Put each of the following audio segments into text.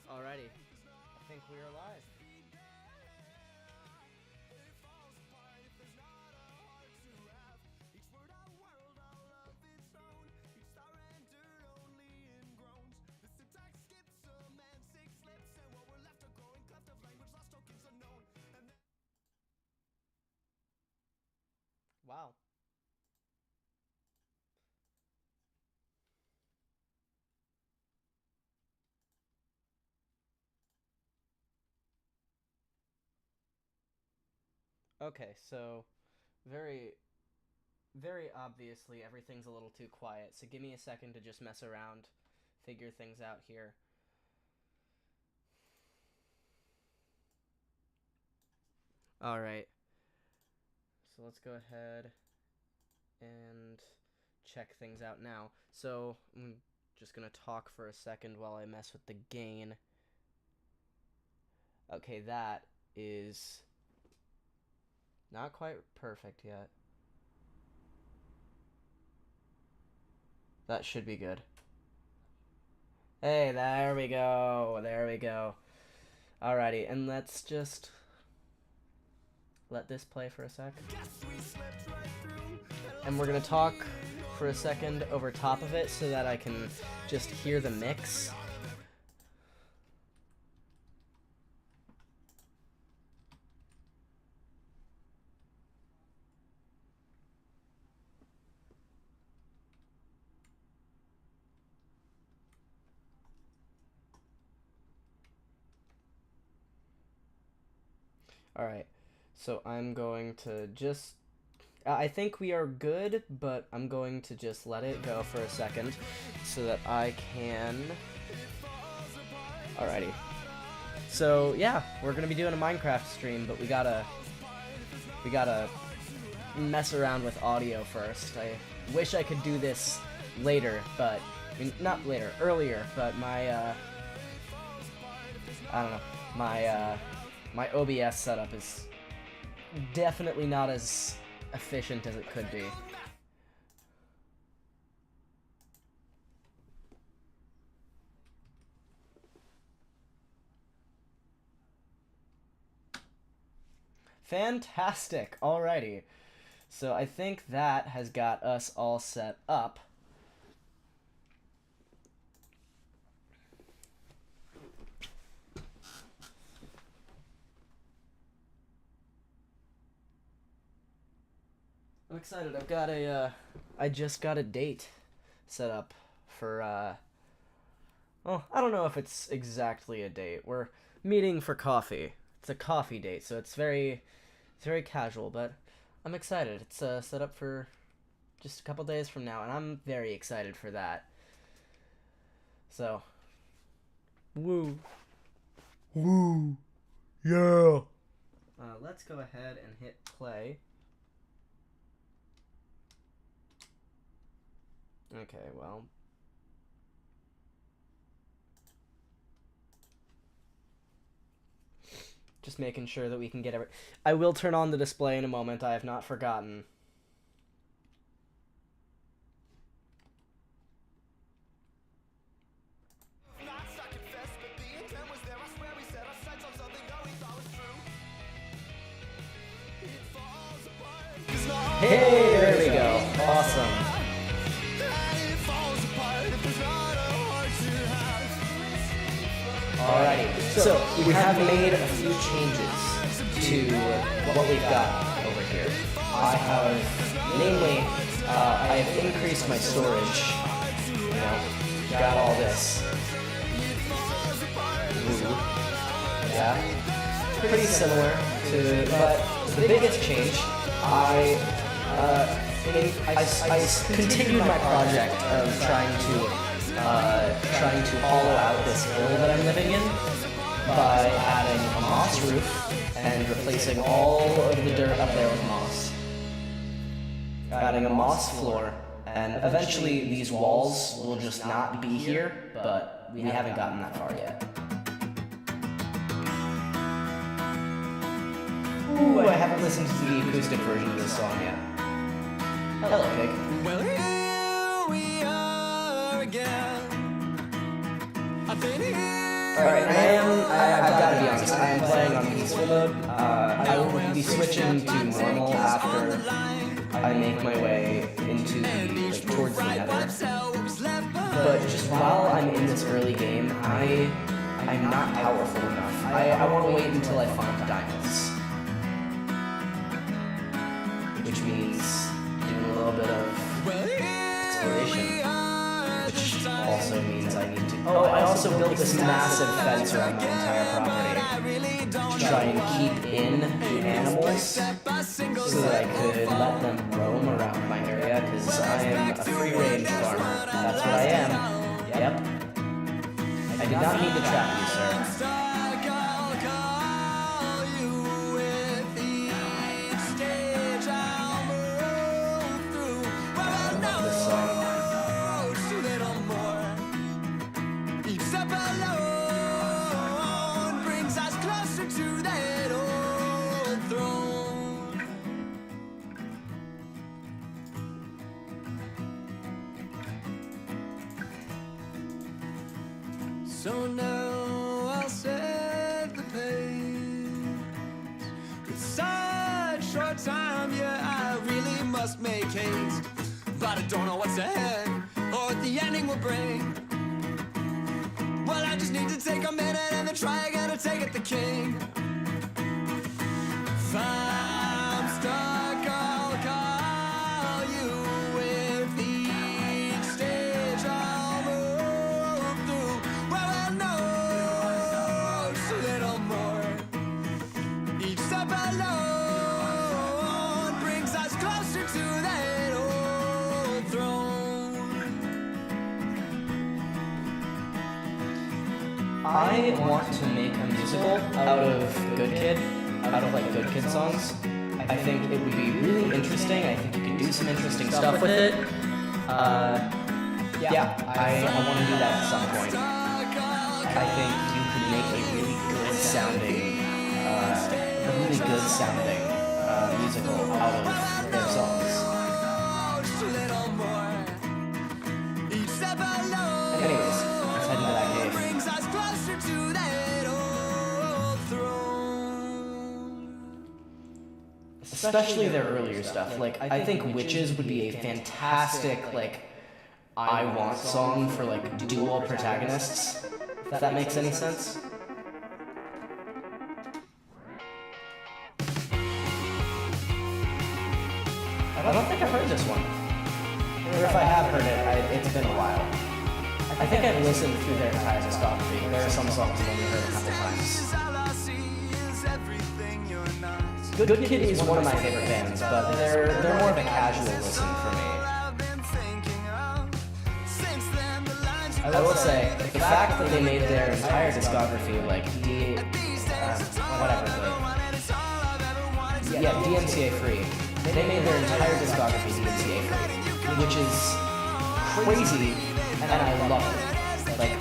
Alrighty, I think we are live. Wow. Okay, so very, very obviously everything's a little too quiet, so give me a second to just mess around, figure things out here. Alright, so let's go ahead and check things out now. So I'm just gonna talk for a second while I mess with the gain. Okay, that is not quite perfect yet. That should be good. Hey, there we go. There we go. Alrighty, and let's just let this play for a sec. And we're gonna talk for a second over top of it so that I can just hear the mix. Alright, so I'm going to just... I think we are good, but I'm going to just let it go for a second so that I can... Alrighty. So, yeah, we're going to be doing a Minecraft stream, but we gotta mess around with audio first. I wish I could do this later, but... I mean, not later, earlier, but my, I don't know, my OBS setup is definitely not as efficient as it could be. Fantastic! Alrighty. So I think that has got us all set up. I'm excited. I just got a date set up for, well, I don't know if it's exactly a date. We're meeting for coffee. It's a coffee date, so it's very casual, but I'm excited. It's, set up for just a couple days from now, and I'm very excited for that. So, woo. Woo. Yeah. Let's go ahead and hit play. Okay, well. Just making sure that we can get every... I will turn on the display in a moment. I have not forgotten. Hey, there we go. Awesome. Alrighty, so we have made a few changes to what we've got over here. I have, namely, I have increased my storage. You know, got all this. Ooh. Yeah, pretty similar to, but the biggest change, I continued my project of trying to hollow out this hill that I'm living in by adding a moss roof and replacing all of the dirt up there with moss. Adding a moss floor, and eventually these walls will just not be here, but we haven't gotten that far yet. Ooh, I haven't listened to the acoustic version of this song yet. Hello, Pig. Well, here we are again. I've been here. Alright, I've got to be honest, I am playing on peaceful mode. I will be switching to normal after I make my way into the, like, towards the nether. But just while I'm in this early game, I'm not powerful enough. I want to wait until I find diamonds. Which means doing a little bit of exploration. Which also means I need to... Oh, I also built this massive fence around my entire property to try and keep in the animals so that I could let them roam around my area, because I am a free-range farmer. That's what I am. Yep. I did not mean to trap you, sir. So now I'll set the pace. With such short time, yeah, I really must make haste. But I don't know what's ahead or what the ending will bring. Well, I just need to take a minute and then try again to take it the king. If I'm stuck, I'll call you. With each stage I'll move through. Well, I know just a little more. Each step alone brings us closer to that old throne. I want to make a musical out of Good Kid, out of like Good Kid songs. I think it would be really interesting. I think you could do some interesting stuff with it. Yeah, I want to do that at some point. I think you could make a really good sounding musical out of their songs. Anyways, let's head into that cave. Especially their earlier stuff. Like, I think Witches would be a fantastic, like, I Want song for, like, dual protagonists. If that makes any sense. I don't think I've heard this one. Or if I have heard it, it's been a while. I think I've listened through their entire discography. There are some songs I've only heard a couple times. Good Kid is one of my favorite bands, but they're more of a casual listen for me. I will say, the fact that they made their entire discography like DMCA free. They made their entire discography DMCA free, which is crazy, and I love it. Like,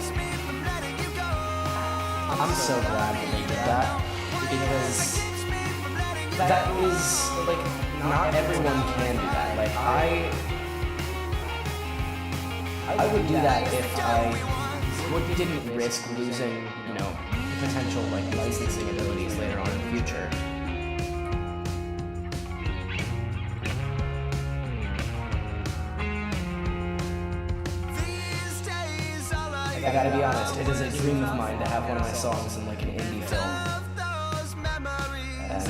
I'm so glad that they did that, because that is, like, not everyone can do that. Like, I would do that if I didn't risk losing, you know, potential, like, licensing abilities later on in the future. I gotta be honest, it is a dream of mine to have one of my songs in, like, an indie film. And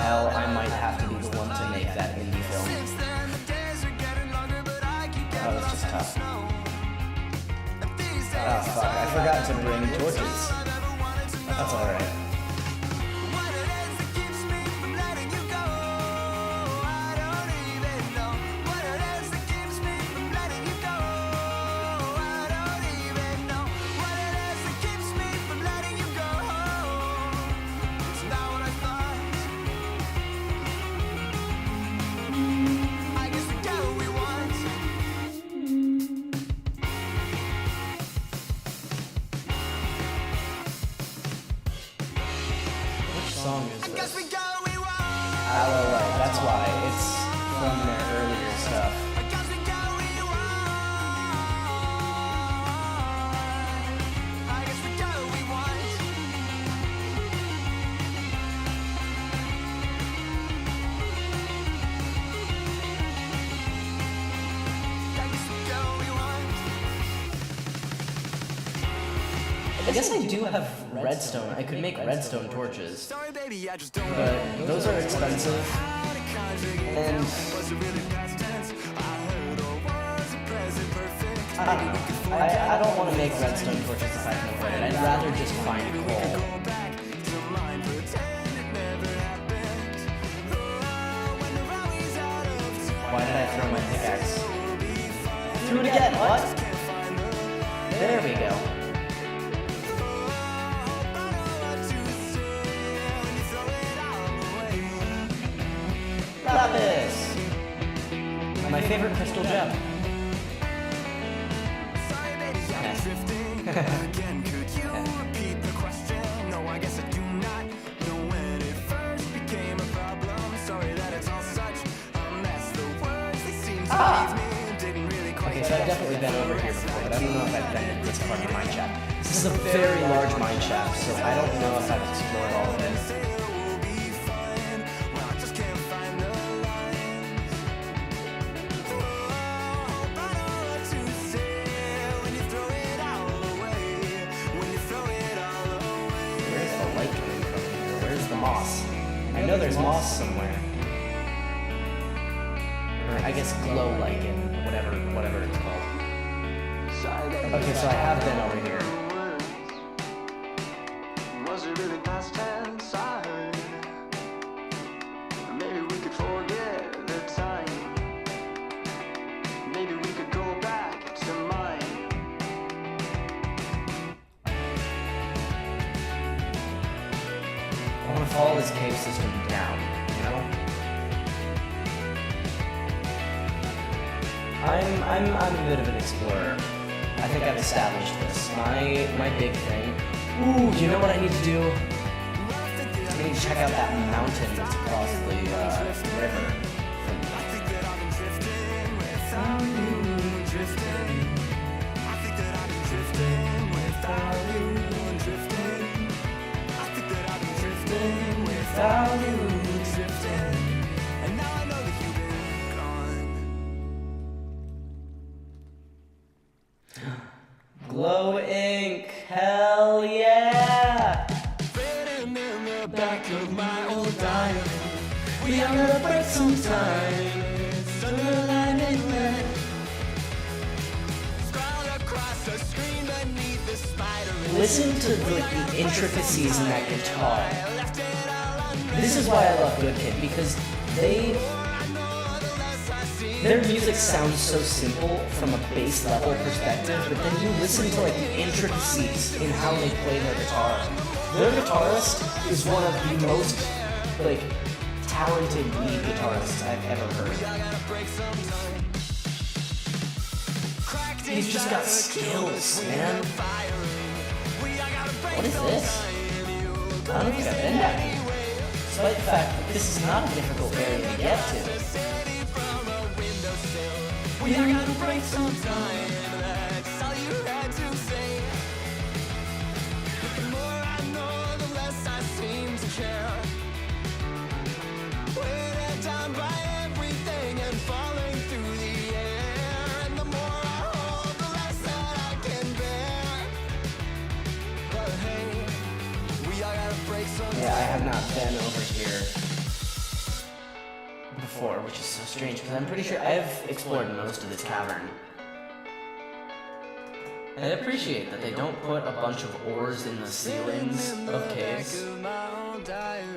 hell, I might have to be the one to make that indie film. That was just tough. Oh fuck, I forgot to bring torches. That's alright. Aloe Light, that's why. It's from their earlier stuff. Because we got what we want. I guess we got what we want. I guess we got what we want. I guess I do have redstone. I could make redstone torches, Sorry, baby, I just don't but those are expensive. how to conjure it. And Was it really past tense? I heard, or was it present perfect? I don't know. I don't want to make redstone torches if I can avoid it. I'd rather just find coal. Go back to mine, pretend it never happened. Oh, when the rally's out of time, Why did I throw my pickaxe? Threw it again, what? can't find the There we go. Lapis! My favorite crystal gem. Sorry, baby, I'm drifting again. Could you repeat the question? No, I guess I do not know when it first became a problem. Sorry that it's all such a mess. The words they seem to leave me didn't really quite. Okay, so I've definitely been over here before, but I don't know if I've been in this part of the mine shaft. This is a very large mine shaft, so I don't know if I've explored all of it. We'll be fine. Well, I just can't find the lines. Oh, I know what to say when you throw it all away. When you throw it all away. Where's the light coming from here? Where's the moss? I know there's moss somewhere. Or I guess glow lichen, whatever it's called. Okay, so I have been over here. Was it really past tense? I heard. Maybe we could forget the time. Maybe we could go back to mine. I want to follow this cave system down, you know? I'm a bit of an explorer. I think I've established this. My big thing. Ooh, you know what I need to do? I need to check out that mountain that's across the river. I think that I've been drifting without you. Drifting. I think that I've been drifting without you. Drifting. I think that I've been drifting without you. Drifting. And now I know that you've been gone. Glow ink, hell yeah! Written in the back of my old diary. We are gonna break some time. It's underlined in red. Scrawled across the screen beneath the spider. Listen to the intricacies in that guitar. Left it all unread. This is why I love Good Kid, because I know the less I see. their music sounds so simple from a bass level perspective, but then you listen to like the intricacies in how they play their guitar. Their guitarist is one of the most like talented lead guitarists I've ever heard. He's just got skills, man. What is this? I don't think I've been down here. Despite the fact that this is not a difficult area to get to. We are gonna break some time. That's all you had to say. The more I know, the less I seem to care. Weighted down by everything and falling through the air. And the more I hold, the less that I can bear. But hey, we are gonna break some time. Yeah, I have not been over here before, which is so strange because I'm pretty sure I've explored most of this cavern. And I appreciate that they don't put a bunch of ores in the ceilings of caves.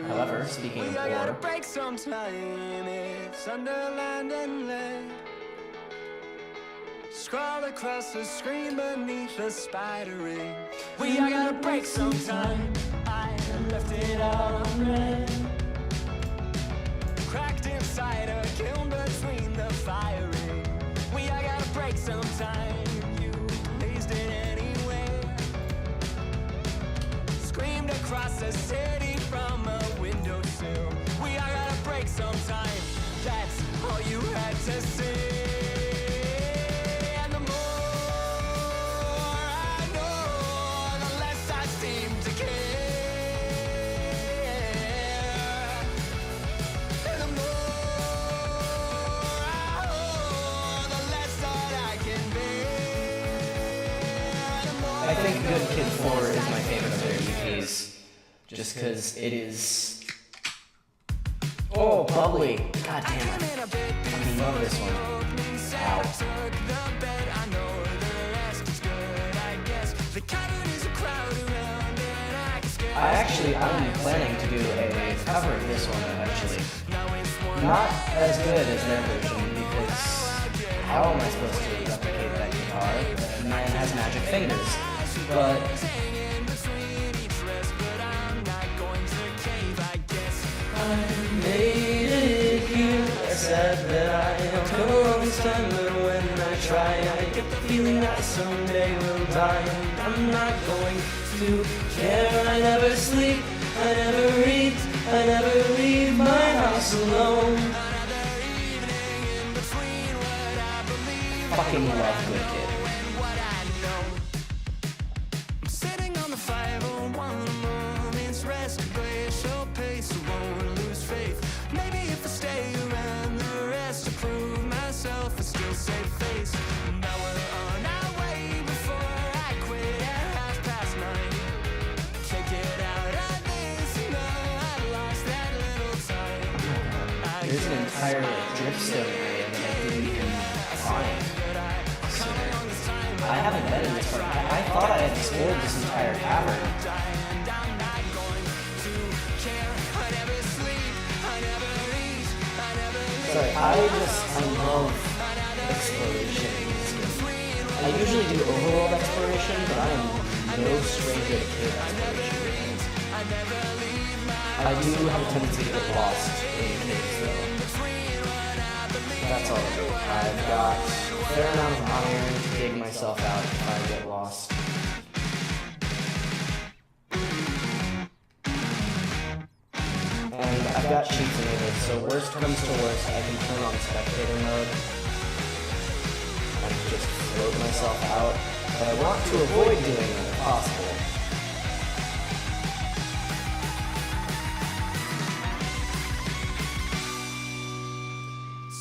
However, speaking of We gotta ore, break some time. It's underlined and lead. Scroll across the screen beneath the spider ring. We are gonna break some time. I left it all unread. Cracked inside a kiln between the firing. We are gonna break some time. You blazed it anyway. Screamed across the city from a windowsill. We are gonna break take some time. That's all you had to say. And the more I know, the less I seem to care. And the more I hold, the less that I can bear. The more I think Good Kid 4 is my favorite of their EPs, just because it is... Oh, bubbly. God damn it. I love this one. Ow. I'm planning to do a cover of this one eventually. Not as good as their version, because how am I supposed to replicate that guitar? The man has magic fingers. But I made it here. I said that I'll come along this time, but when I try, I get the feeling that someday we'll die. And I'm not going to care. I never sleep, I never read, I never leave my house alone. Fucking love Good Kid. There's an entire dripstone area that I didn't even find sooner. I haven't been in this part. I thought I had explored this entire cavern. Sorry, I love exploration in this game. I usually do overworld exploration, but I am no stranger to cave exploration. I do have a tendency to get lost in caves, though. That's all I do. I've got a fair amount of iron to dig myself out if I get lost. And I've got cheats enabled, so worst comes to worst, I can turn on spectator mode and just float myself out. But I want to avoid doing that if possible.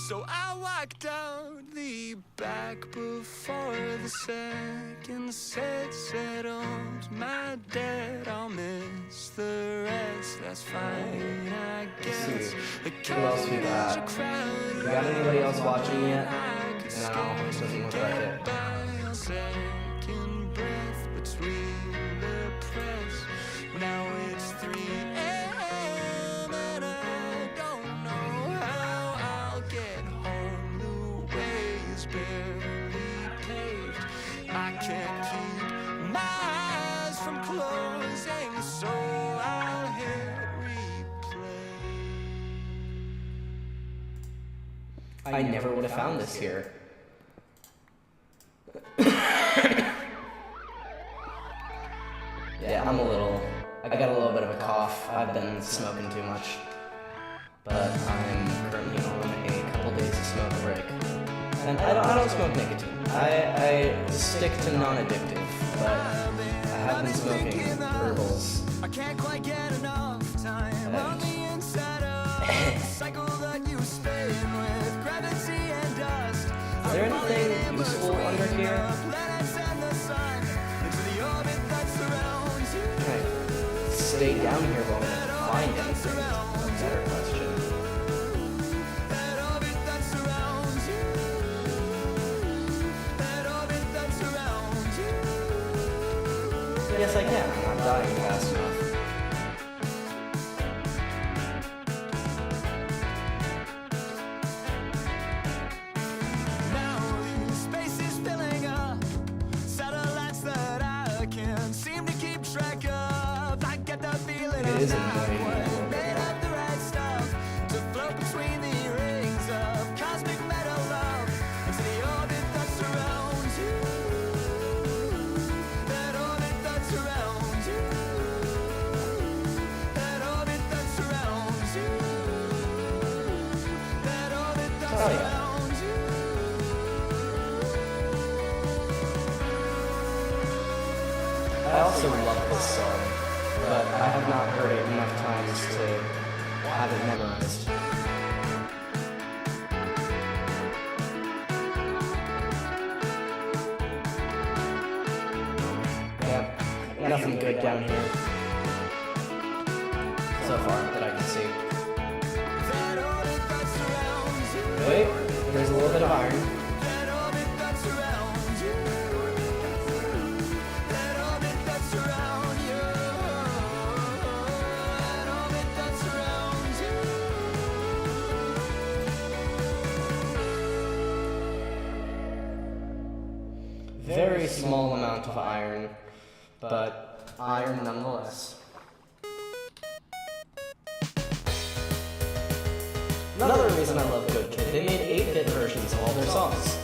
So I walked out the back before the second set settled my debt. I'll miss the rest, that's fine, I guess. Who else we got? We got anybody else watching yet? No, it doesn't look like it. Second breath between the press. Now it's 3 a.m. and I don't know how I'll get home. The way is barely paved. I can't keep my eyes from closing, so I'll hit replay. I never would have found this here. Yeah, I got a little bit of a cough. I've been smoking too much. But I'm currently on a couple days of smoke break. And I don't smoke nicotine. I stick to non-addictive, but I have been smoking herbals. I can't quite get enough time on the inside of the cycle that you spin with gravity and dust. Is there anything useful under here? Planets and the sun into the orbit that surrounds you. Can I stay down here while I find anything? That's a better question. That orbit that surrounds you. That orbit that surrounds you. Yes, I can. I'm not dying fast enough. Now the space is filling up. Satellites that I can't seem to keep track of. I get the feeling It is of annoying. we're made of the right stuff to float between the rings of cosmic metal love into the orbit that surrounds you. That orbit that surrounds you. That orbit that surrounds you. Oh yeah. I also love this song, but I have not heard it enough times to have it memorized. Yeah, nothing good down here so far that I can see. Wait, there's a little bit of iron. Very small amount of iron, but iron nonetheless. Another reason I love Good Kid, they made 8-bit versions of all their songs.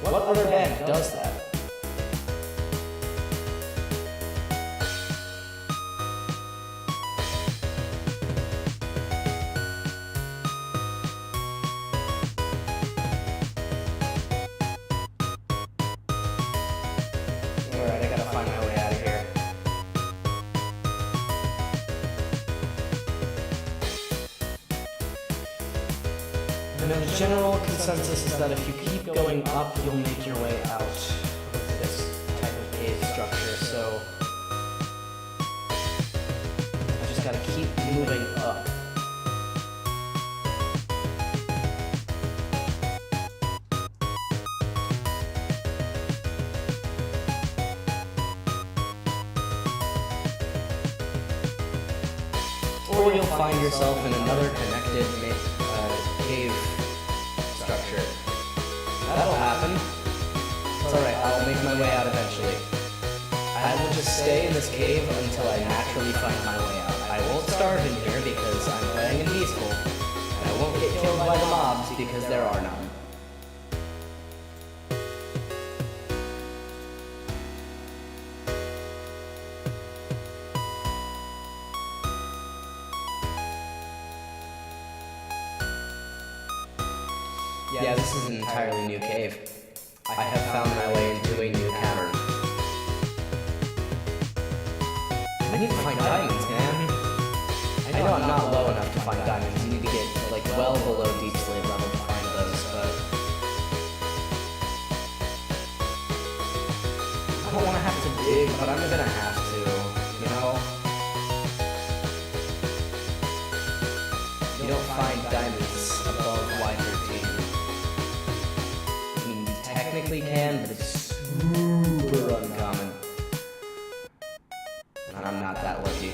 What other band does that? Alright, I gotta find my way out of here. And the general consensus is that if you keep going up, you'll make your way out of this type of cave structure, so I just gotta keep moving up. Or you'll find yourself in another connected cave structure. That'll happen. It's alright, I'll make my way out eventually. I will just stay in this cave until I naturally find my way out. I won't starve in here because I'm playing in peaceful, and I won't get killed by the mobs because there are none. Yeah, this is an entirely new cave. I have found my way into a new cavern. I need to find diamonds, man. I know I'm not low enough to find diamonds. You need to get, like, well below deep slate level to find those, but I don't want to have to dig, but I'm gonna have to, you know? You don't find diamonds above Y13. Technically can, but it's super uncommon. And I'm not that lucky.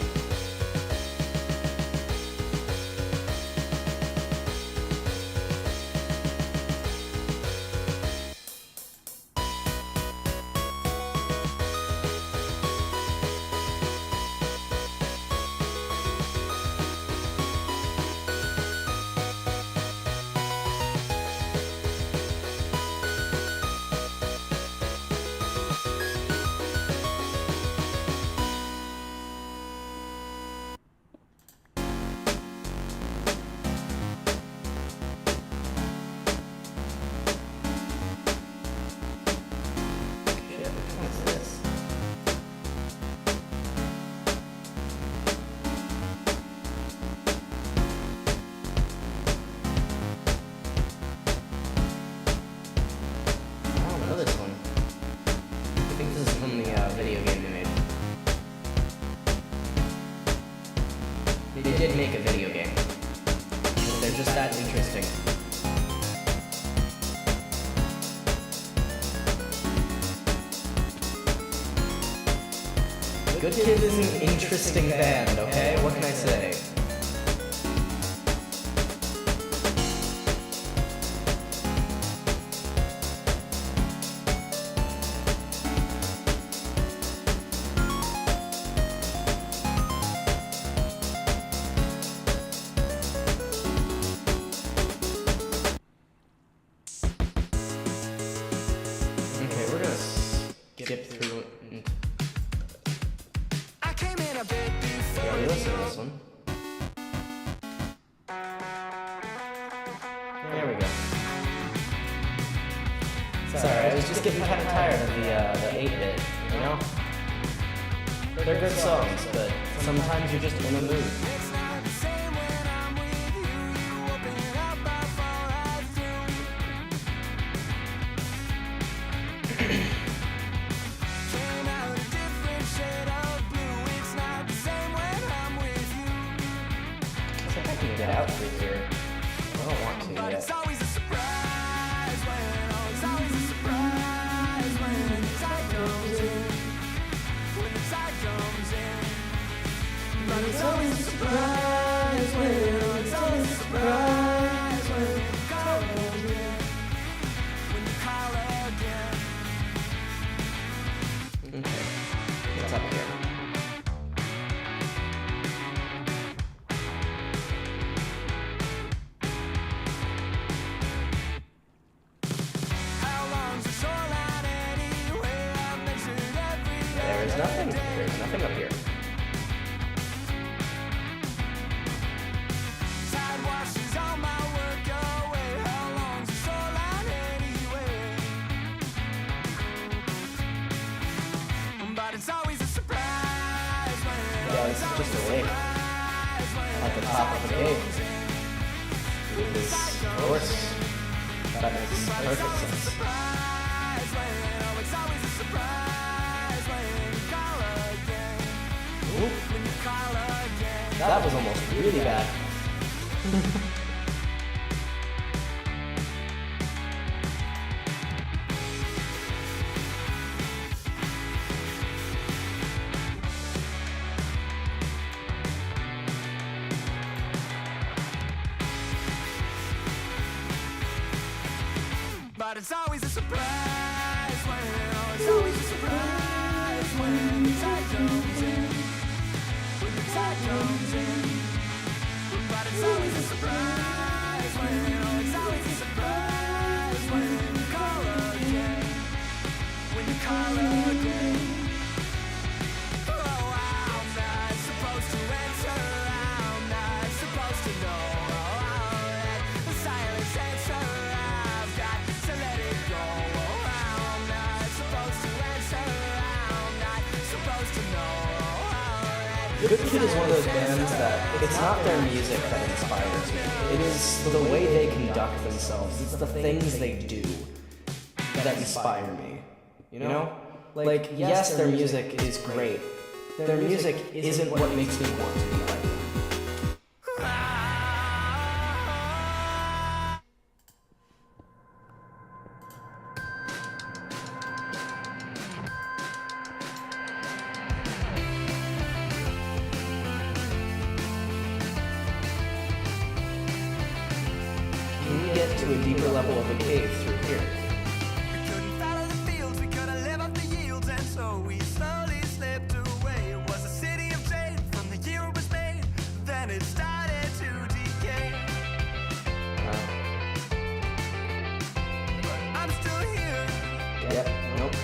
They did make a video game. They're just that interesting. Good Kid is an interesting band, okay? What can I say? Skip through it. I came in a bit before Yeah, listen to this one. There we go. Sorry, I was just getting kind of tired of the 8-bit, you know? They're good songs, but sometimes you're just in a mood. It's not the same when I'm with you. You open up, I fall right through. Came out a different shade of blue. It's not the same when I'm with you. I think I can get out through here. I don't want to But yet. it's always a surprise when, oh, it's always a surprise when the tide comes in. When the tide comes in. But it's always a surprise when, oh, it's always a surprise when you call again. When you call again. Okay. What's up here? How long's the shoreline anyway? I've measured every There's nothing. There's nothing up here. tide washes all my work away. How long's the shoreline anyway? But it's always a surprise when, Yeah, this is just a lake at the top of the cave. This, of course, that makes perfect sense. surprise when, oh, it's always a surprise when you call again. Oop, When you call again. that was almost really bad. But it's always a surprise when, oh, it's always a surprise when the tide comes in. When the tide comes in. But it's always a surprise when, oh, it's always a surprise when you call again. When you call again. Oh, I'm not supposed to answer. I'm not supposed to know. Oh, that the silence answer. I've got to let it go. Oh, I'm not supposed to answer. I'm not supposed to know. Oh, Good Kid is one of those bands that it's not their music that inspires me. It is the way they conduct themselves. It's the things they do that inspire me. You know? Like, yes, their music is great. Their music isn't what makes me want to be like them. Can you get to a deeper level of the cave through here? We couldn't follow the fields, we couldn't live off the yields, and so we slowly slipped away. It was a city of jade from the year it was made, then it started to decay. But I'm still here. Yep, nope.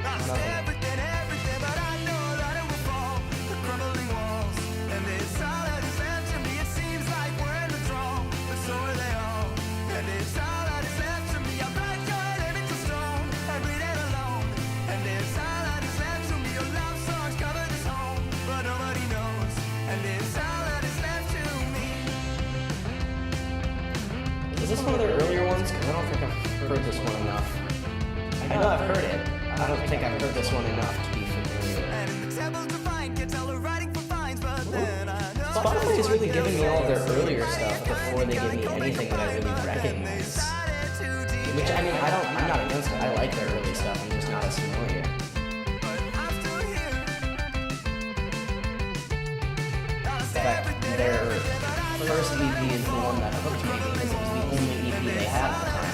Lost Nothing. everything, but I know that it will fall. The crumbling walls, and it's all that is left to me. It seems like we're in withdrawal, but so are they all. And it's all that is left to me. I'm like you're living too strong, every day alone. And it's all that is left to me. Your love songs cover this home, but nobody knows. And it's all that is left to me. Is this one of their earlier ones? Because I don't think I've heard this one enough. I know I've heard it. I don't think I've heard this one enough to be familiar. And in the temples to find, get all the writing for fines, but then I know. Spotify is really giving me all their earlier stuff before they give me anything that I really recognize. Which, I mean, I'm not against it. I like their early stuff. I'm just not as familiar. In fact, their first EP is the one that hooked me because it was the only EP they had at the time.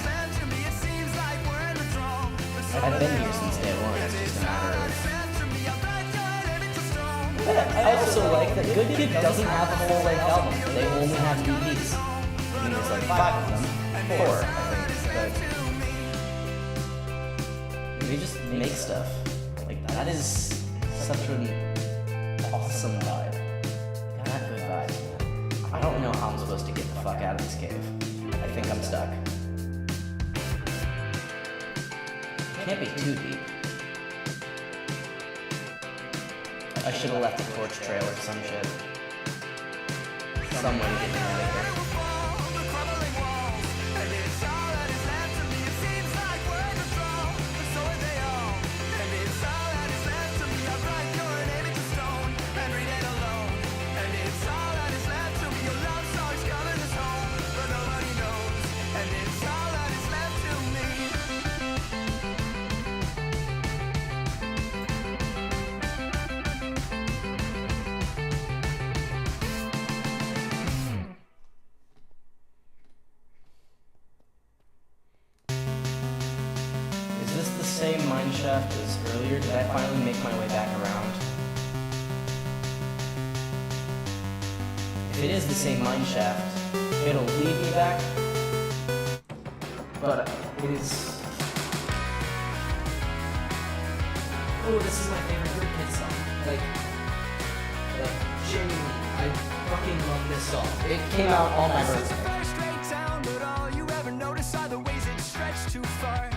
I've been here since day one. It's just a matter of... I also like that Good Kid doesn't have a full-length album. They only have EPs. I mean, there's like 5 of them. 4, I think. But they just make stuff. Like, that is such an awesome vibe. I have good vibes, man. I don't know how I'm supposed to get the fuck out of this cave. I think I'm stuck. Can't be too deep. I should have left a torch trail or some shit. Some way to get me out of here. Is this the same mineshaft as earlier? Did I finally make my way back around? If it is the same mineshaft, it'll lead me back. But it is... Oh, this is my favorite Grid Kid song. Like, genuinely, I fucking love this song. It came out on my birthday. Too far,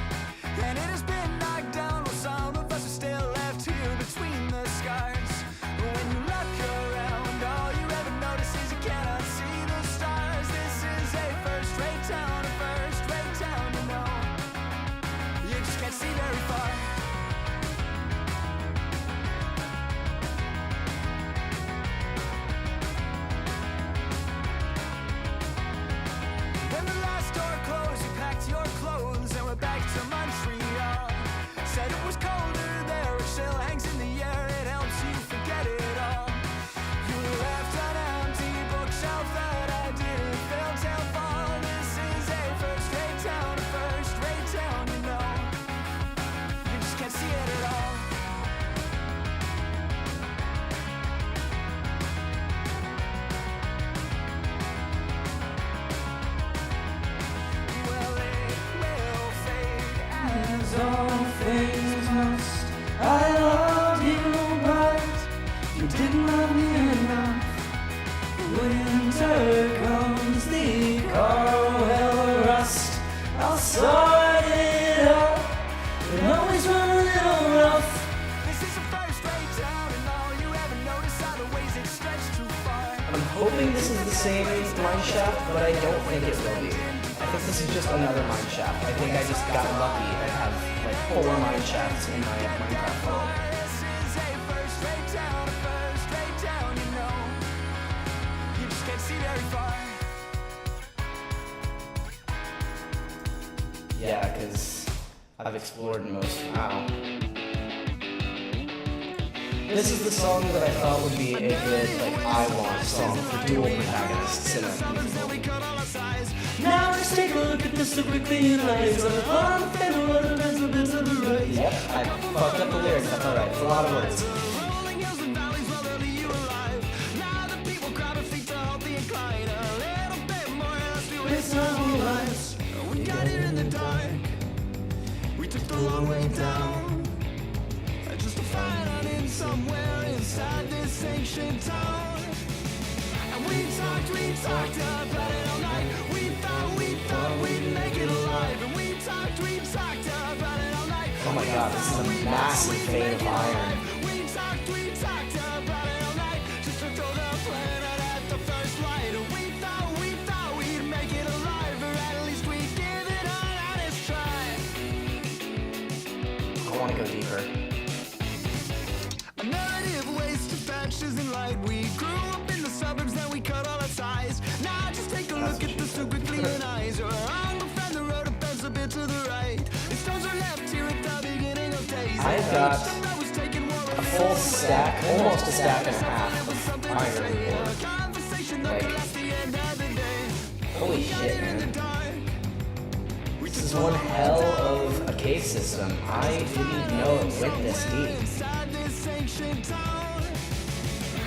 and it has been knocked down while some of us are still left here between the scars. When you look around, all you ever notice is you cannot see the stars. This is a first-rate town, you know. You just can't see very far. When the last door closed, you packed your clothes and went back to Montreal. Said it was colder there, it still hangs in the air, it helps you forget it all. You left an empty bookshelf that I didn't fill till fall. This is a first-rate town, you know. You just can't see it at all. Well, it will fade as all things must. I loved you, but you didn't love me enough. Winter comes, the car will rust. I'll sort it out. It always run a little rough. This is a first-rate town, and all you ever notice are the ways it stretched too far. I'm hoping this is the same mineshaft, but I don't think it will be. I think this is just another mineshaft. I think I just got lucky and have like 4 mineshafts in my Minecraft world. This is a first-rate town, you know. You just can't see very far. Yeah, because I've explored most. Wow. This is the song that I thought would be a good, like, I want song for dual protagonists in a musical. We cut all our size. Now let's take a look at this so quickly and eyes on the bottom and what a bit of the right. Yep, I fucked up the lyrics, that's alright, it's a lot of words. Rolling hills and valleys will they'll leave you alive. Now the people crowd their feet to halt the incline. A little bit more else to waste our whole lives. We got here in the dark. We took the long way down. Just to find out in somewhere inside this ancient town. And we talked about it all night. We thought we'd make it alive. And we talked about it all night. Oh my god, this is a massive vein of iron. We talked about it all night. Just to throw the planet at the first light. And we thought we'd make it alive. Or at least we'd give it an honest try. I want to go deeper. A narrative waste of patches and light. We grew up in the suburbs, then we cut all our ties. Now just take a look at the super clean eyes. You're on the friend, the road bends a bit to the right. The stones are left here at the beginning of days. I've got a full stack, almost a stack and a half of iron ore. Like, holy shit, man. This is one hell of a cave system. I didn't know it went this deep.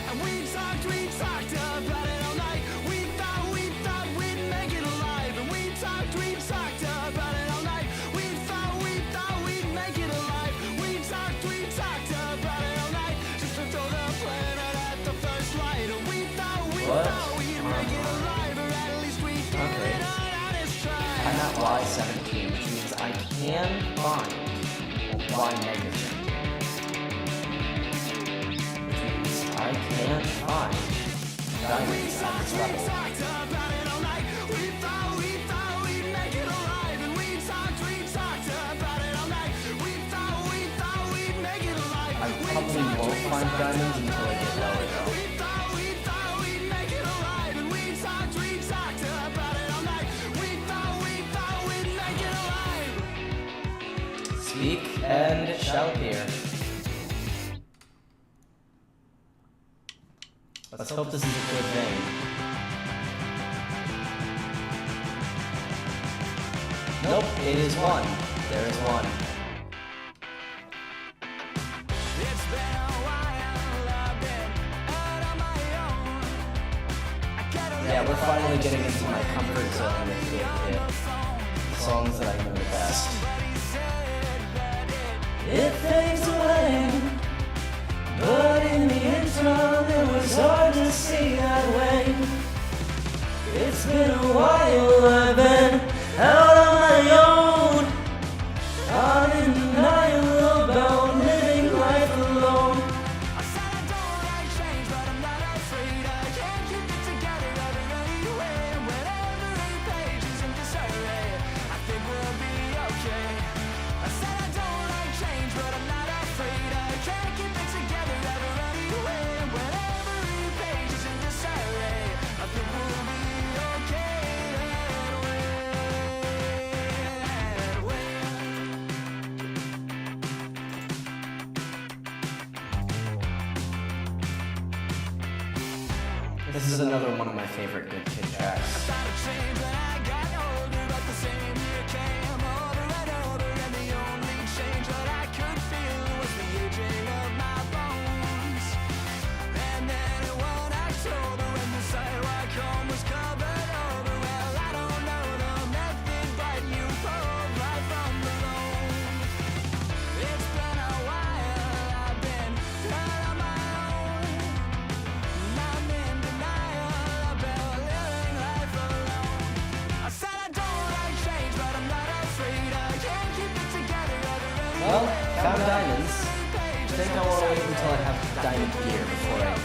And we talked about it all night. We thought we'd make it alive. And we talked about it all night. We thought we'd make it alive. We talked about it all night. Just to throw the planet at the first light. And we thought we'd make it alive. Y17, which means I can find Y negative. Which means I can find diamonds at this level. I probably won't find diamonds until I get lower though. Speak and it shall appear. Let's hope this is a good vein. Nope, it is one. There is one. Yeah, we're finally getting into my comfort zone with Big Hit. Songs that I know the best. It fades away, but in the interim it was hard to see that way. It's been a while, I've been out on my own. I'm in denial about living life alone. This is another one of my favorite Good Kid tracks. Well, found diamonds. I think I want to wait until I have diamond gear before I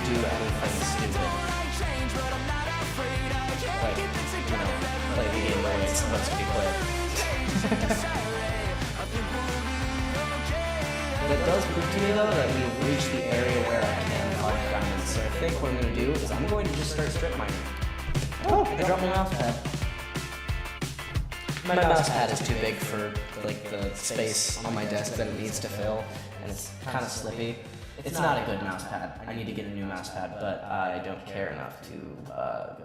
do anything stupid. Like, you know, play the game the way it's supposed to be played. But it does prove to me though that we've reached the area where I can find diamonds. So I think what I'm going to do is I'm going to just start strip mining. Oh, I dropped my mouse pad. My mouse pad is too big for like the space on my desk that it needs to fill, and it's kind of slippy. It's not a good mouse pad. I need to get a new mouse pad, but I don't care enough to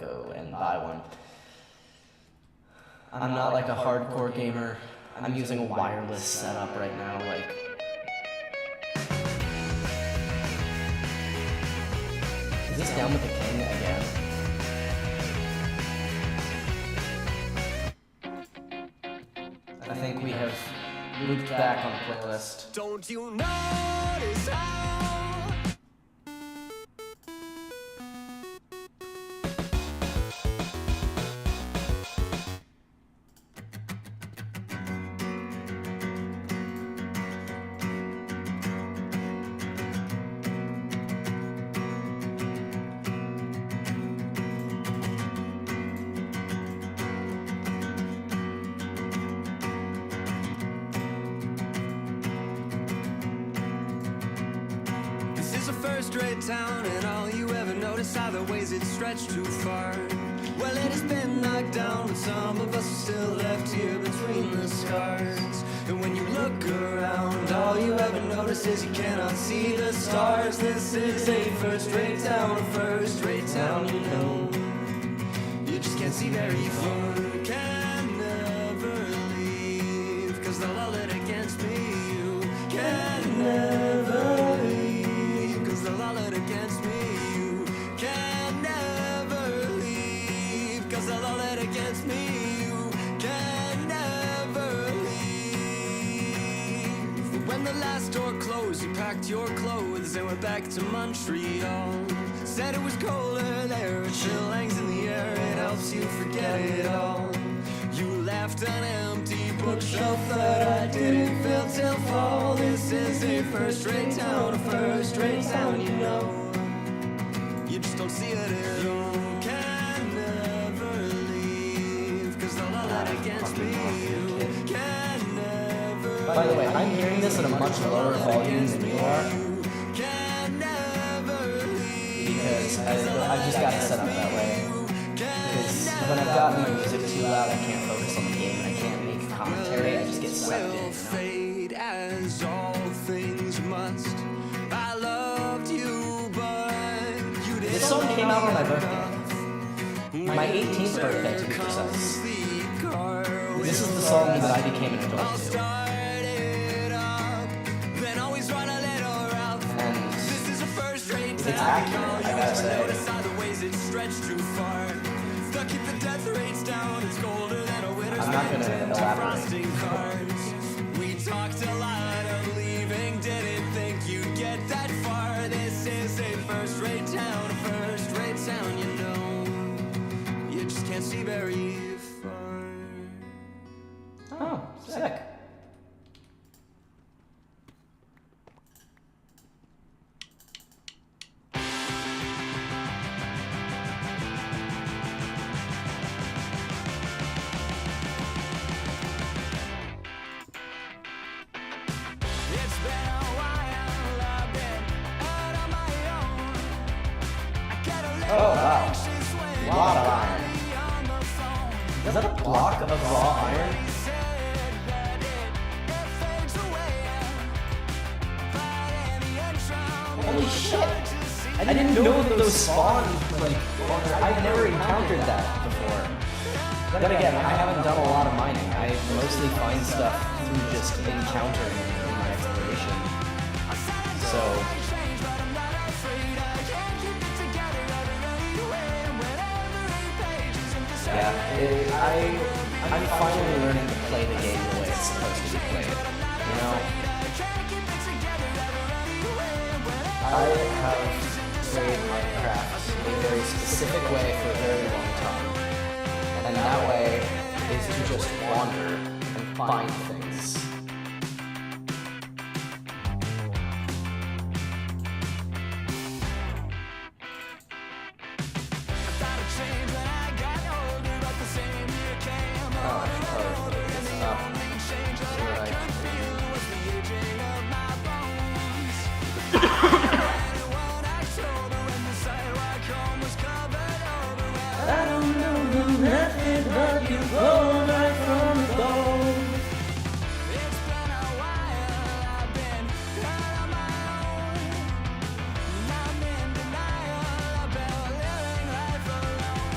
go and buy one. I'm not like a hardcore gamer. I'm using a wireless setup right now. Like, is this Down with the King again? I think we have looped back on the playlist. Don't you notice how first-rate town, and all you ever notice are the ways it stretched too far. Well, it has been knocked down, but some of us are still left here between the scars. And when you look around, all you ever notice is you cannot see the stars. This is a first-rate town, you know. You just can't see very far. Can never leave, 'cause they'll all it against me. You can never leave, 'cause they'll all it against me. You can never leave, 'cause they'll all it against me. You can never leave. But when the last door closed, you packed your clothes and went back to Montreal. Said it was colder there, a chill hangs in the air, it helps you forget it all. You laughed just an empty bookshelf that I didn't fill till fall. This is a first-rate town, a first-rate town, you know. You just don't see it in. You can never leave, 'cause all of that against me. You can never. By the way, I'm hearing this at a much lower volume than you are. Can never leave. Because I've just got it set up that way. Because when I've gotten the music too loud, I can't focus on the game and I can't make commentary. I just get sucked in, Will you know? fade as all things must. I loved you, but you didn't. This song came out on my birthday. My 18th birthday, to be precise. This is the song that I became an adult to. And it's accurate, I gotta say. I'm not gonna elaborate. We talked a lot of leaving, didn't think you'd get that far. This is a first-rate town, you know. You just can't see very far. Oh, sick. It's been a while, I've been out on my own. I get a little Oh, wow. anxious when A lot of iron. you're on the phone. Is that a block of raw iron? Said that it fades away. But in the end, Trump Holy shit! I didn't know that those spawned, like, I've never encountered that before. Then again, I haven't done a lot of mining. I mostly find stuff through just encountering it in my exploration. So, yeah, I'm finally learning to play the game the way it's supposed to be played. You know? I have played Minecraft a very specific way for a very long time. And that way is to just wander and find things. Oh, I should probably look this up so that I can... I don't know nothing but you go right from the bone. It's been a while, I've been out on my own. I'm in denial, I've been living life alone.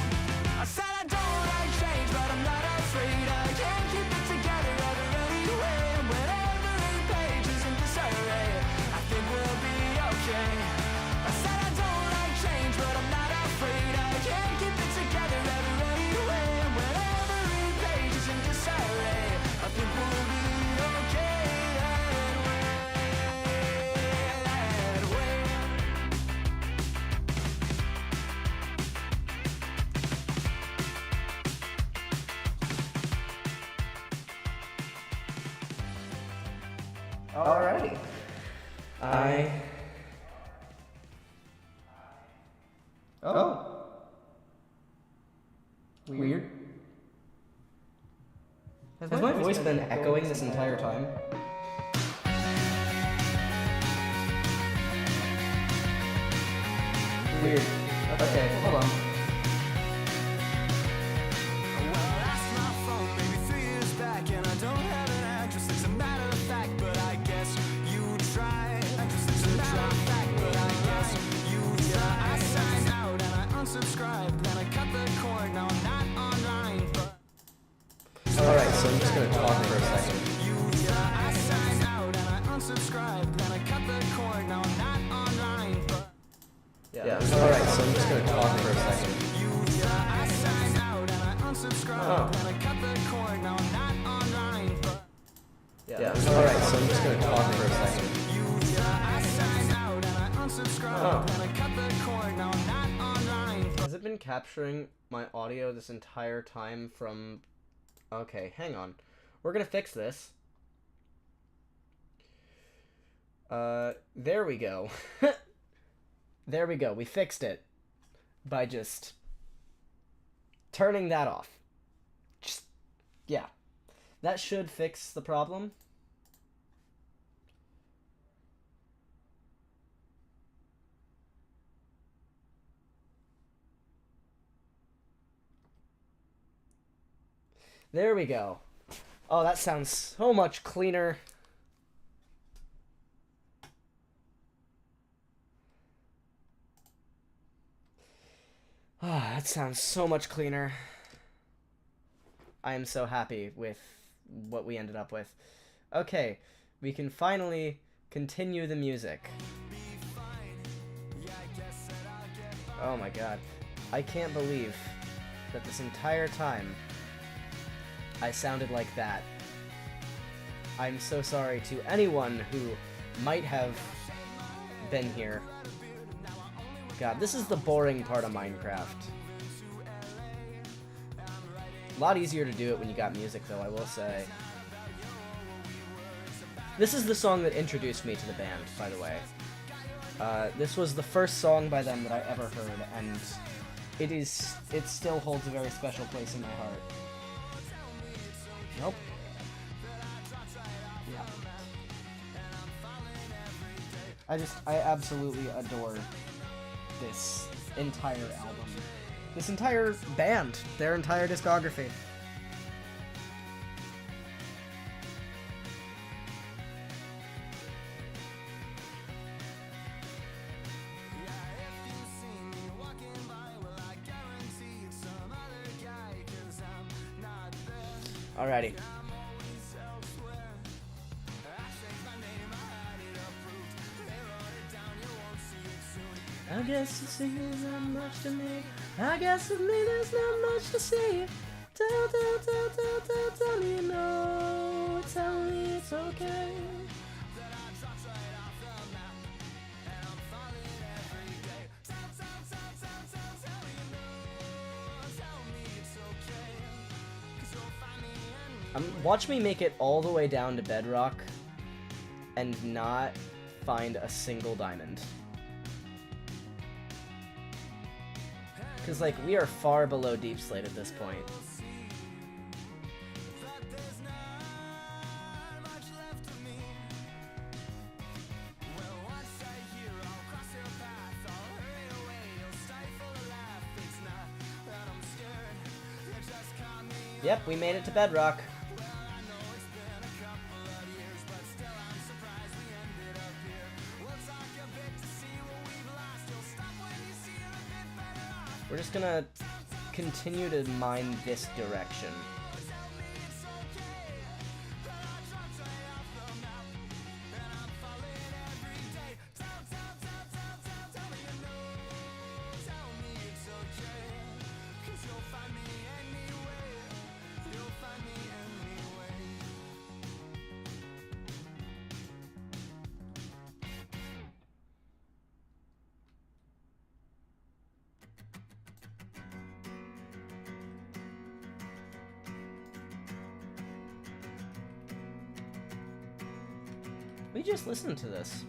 I said I don't like change, but I'm not afraid. I can't keep it together every way. And when every page is in disarray, I think we'll be okay. I said I don't like change, but I'm not afraid. I can't keep it together every way. And when every page is in disarray, I think we'll be okay that way. Alrighty. Oh. Weird. Has my voice been echoing this entire time? Weird. Okay, hold on. Well, I lost my phone maybe 3 years back, and I don't have an address. It's a matter of fact, but I guess you tried. It's a matter of fact, but I guess you tried. I signed out and I unsubscribed, then I cut the cord. Now I'm not online, but Alright, so I'm just gonna talk for a second. I signed out and I unsubscribed, then I cut the cord. Now I'm not online, but Yeah, alright, so I'm just gonna talk for a second. I signed out and I unsubscribed, Oh. then I cut the cord. Now I'm not online, but Yeah, alright, so I'm just gonna talk for a second. I signed out and I unsubscribed, Oh. then I cut the cord. Now I'm not online, but Has it been capturing my audio this entire time from Okay, hang on. We're gonna fix this. There we go. There we go. We fixed it by just turning that off. Just, yeah. That should fix the problem. There we go. Oh, that sounds so much cleaner. Ah, that sounds so much cleaner. I am so happy with what we ended up with. Okay, we can finally continue the music. Oh my god. I can't believe that this entire time I sounded like that. I'm so sorry to anyone who might have been here. God, this is the boring part of Minecraft. A lot easier to do it when you got music, though, I will say. This is the song that introduced me to the band, by the way. This was the first song by them that I ever heard, and it still holds a very special place in my heart. Nope. Yeah. I absolutely adore this entire album. This entire band, their entire discography. Alrighty. I guess it seems not much to me. I guess with me there's not much to see. Tell me no. Tell me it's okay. Watch me make it all the way down to bedrock and not find a single diamond. Because, like, we are far below Deep Slate at this point. Yep, we made it to bedrock. We're just gonna continue to mine this direction. We just listened to this.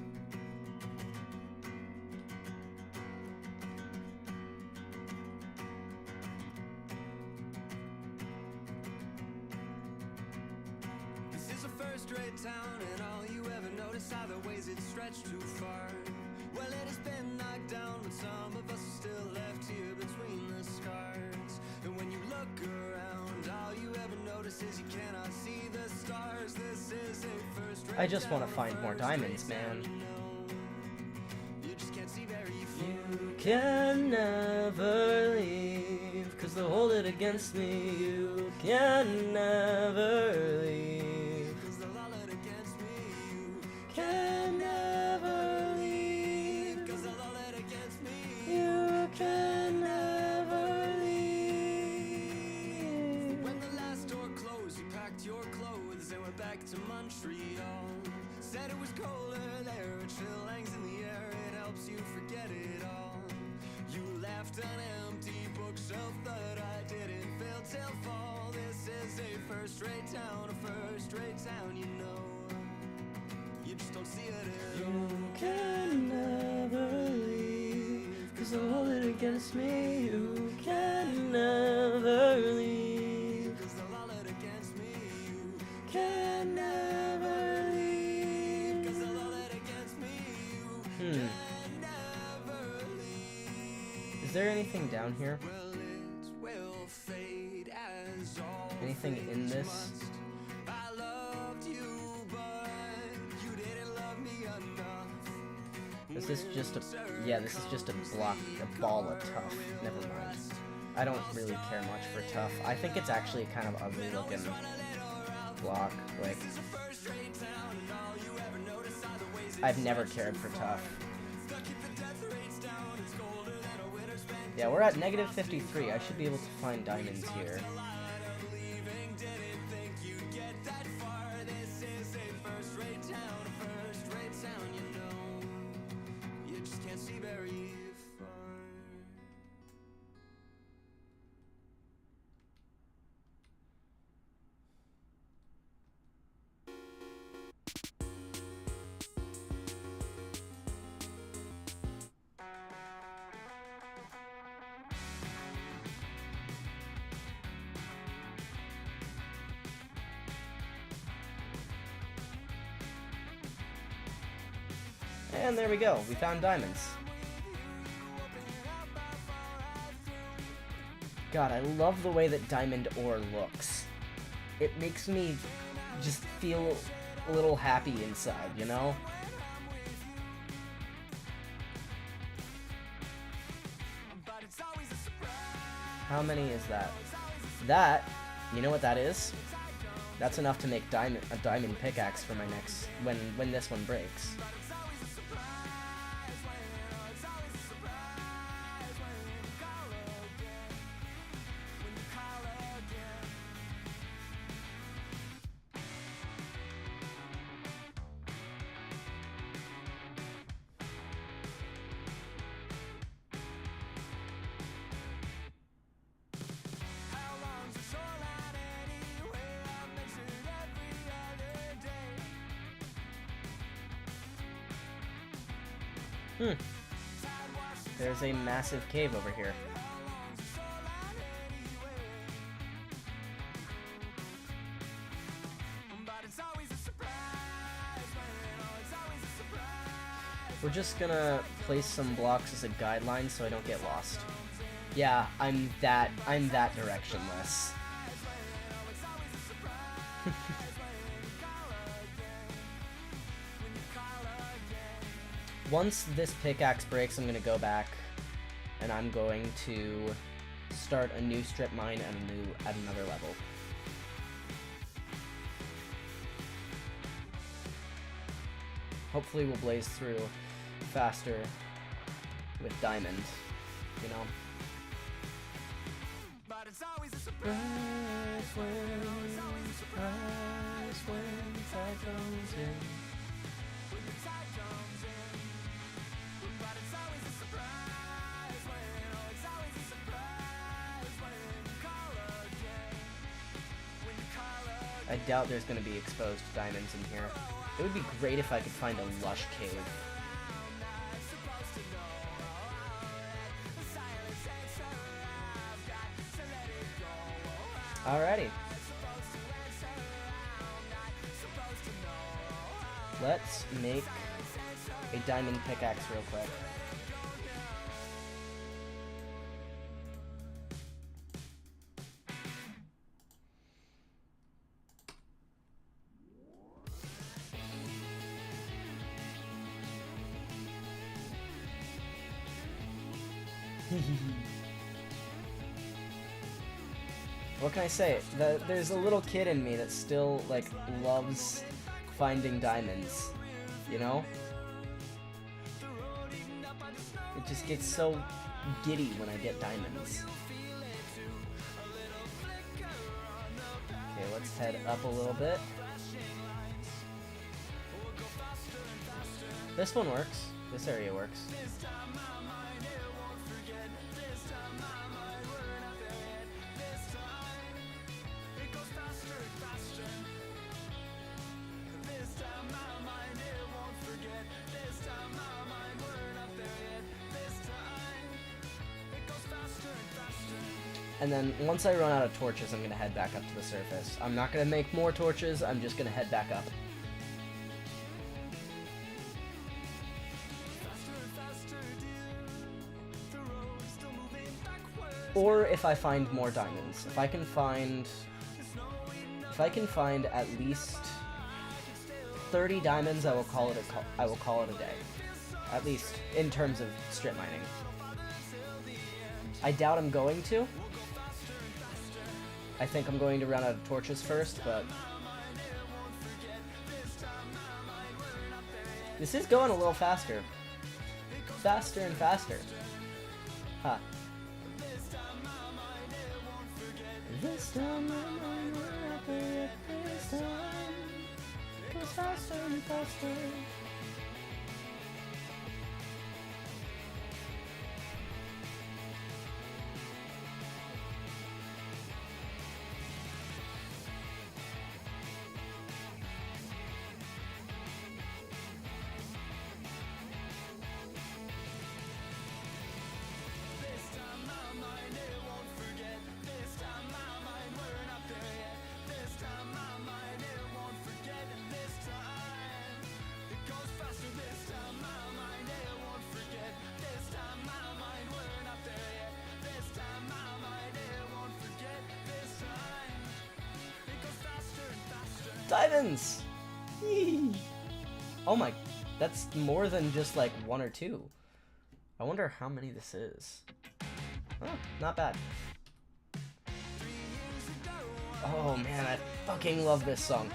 This is a first-rate town, and all you ever notice are the ways it stretched too far. Well, it has been knocked down, but some of us are still left here between the scars. And when you look around, all you ever notice is you cannot see the stars. This is a first-rate I just want to find more diamonds, man. You just can't see very few. You can never leave, 'cause they'll hold it against me. You can never leave, 'Cause they'll all it against me. You can never leave, 'cause they'll all it against me. you can never leave. When the last door closed, you packed your clothes and went back to Montreal. Said it was colder there, a chill hangs in the air, it helps you forget it all. You left an empty bookshelf that I didn't fill till fall. This is a first first-rate town, a first-rate town, you know. You just don't see it You can never leave, 'cause they'll hold it against me. You can never leave, 'cause they'll all it against me. You can never leave. 'cause they'll all it against me. You can never leave. Is there anything down here? Well, it will fade as all Anything in this? must. I loved you, but you didn't love me enough. Is this just a... Yeah, this is just a block, a ball of tough. Never mind. I don't really care much for tough. I think it's actually kind of ugly looking block. Like, I've never cared for tough. Yeah, we're at negative 53. I should be able to find diamonds here. And there we go, we found diamonds. God, I love the way that diamond ore looks. It makes me just feel a little happy inside, you know? How many is that? That, you know what that is? That's enough to make a diamond pickaxe for my next, when this one breaks. There's a massive cave over here. We're just gonna place some blocks as a guideline so I don't get lost. Yeah, I'm that directionless. Once this pickaxe breaks, I'm gonna go back and I'm going to start a new strip mine at another level. Hopefully we'll blaze through faster with diamond, you know? But it's always a surprise when the tide comes in. When the tide comes in. But it's always a surprise when, oh, it's always a surprise when you call again. When you call again. I doubt there's going to be exposed diamonds in here. It would be great if I could find a lush cave. Alrighty. Let's make a diamond pickaxe real quick. What can I say? There's a little kid in me that still, like, loves finding diamonds, you know? It just gets so giddy when I get diamonds. Okay, let's head up a little bit. This one works. This area works. And then once I run out of torches, I'm gonna head back up to the surface. I'm not gonna make more torches, I'm just gonna head back up. Or if I find more diamonds. If I can find at least 30 diamonds, I will call it a day. At least in terms of strip mining. I doubt I'm going to. I think I'm going to run out of torches first, but this is going a little faster. Faster and faster. Huh. This time, this time goes faster and faster. Diamonds! Yee. Oh my, that's more than just like one or two. I wonder how many this is. Oh, not bad. Oh man, I fucking love this song.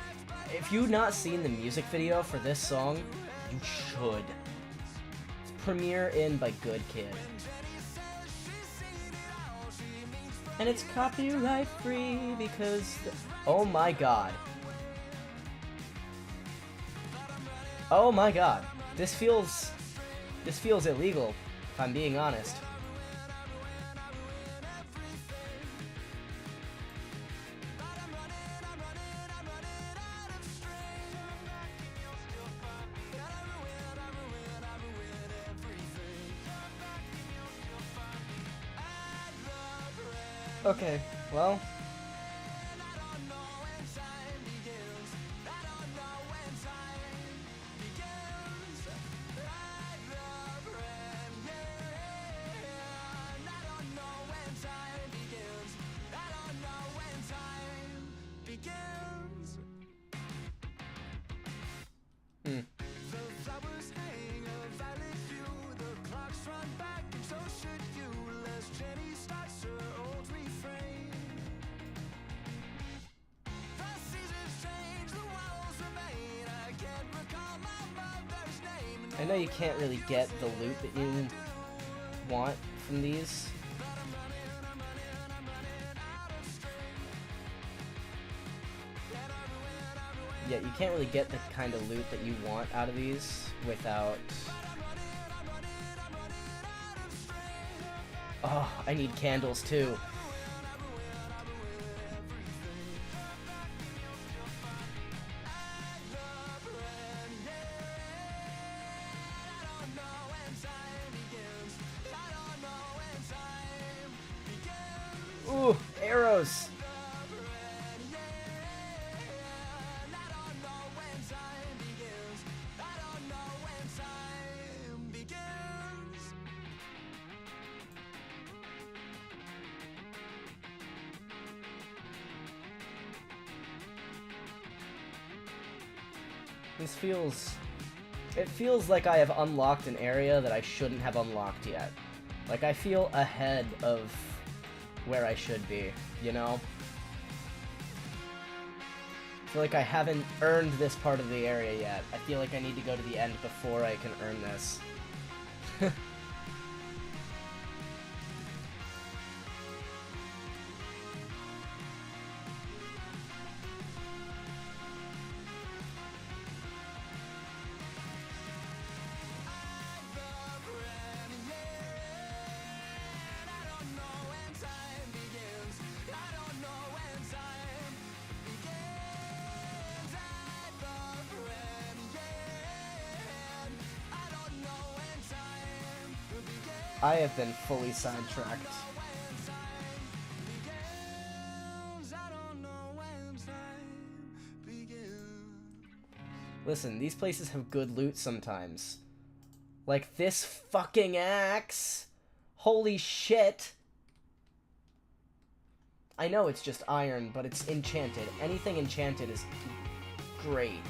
If you've not seen the music video for this song, you should. It's premiere in by Good Kid. And it's copyright free because, oh my god. Oh my god, this feels illegal, if I'm being honest. Okay, well. I know you can't really get the loot that you want from these. Yeah, you can't really get the kind of loot that you want out of these without... Oh, I need candles too. Ooh, arrows! This feels... It feels like I have unlocked an area that I shouldn't have unlocked yet. Like, I feel ahead of where I should be, you know? I feel like I haven't earned this part of the area yet. I feel like I need to go to the end before I can earn this. I have been fully sidetracked. Listen, these places have good loot sometimes. Like this fucking axe. Holy shit. I know it's just iron, but it's enchanted. Anything enchanted is great.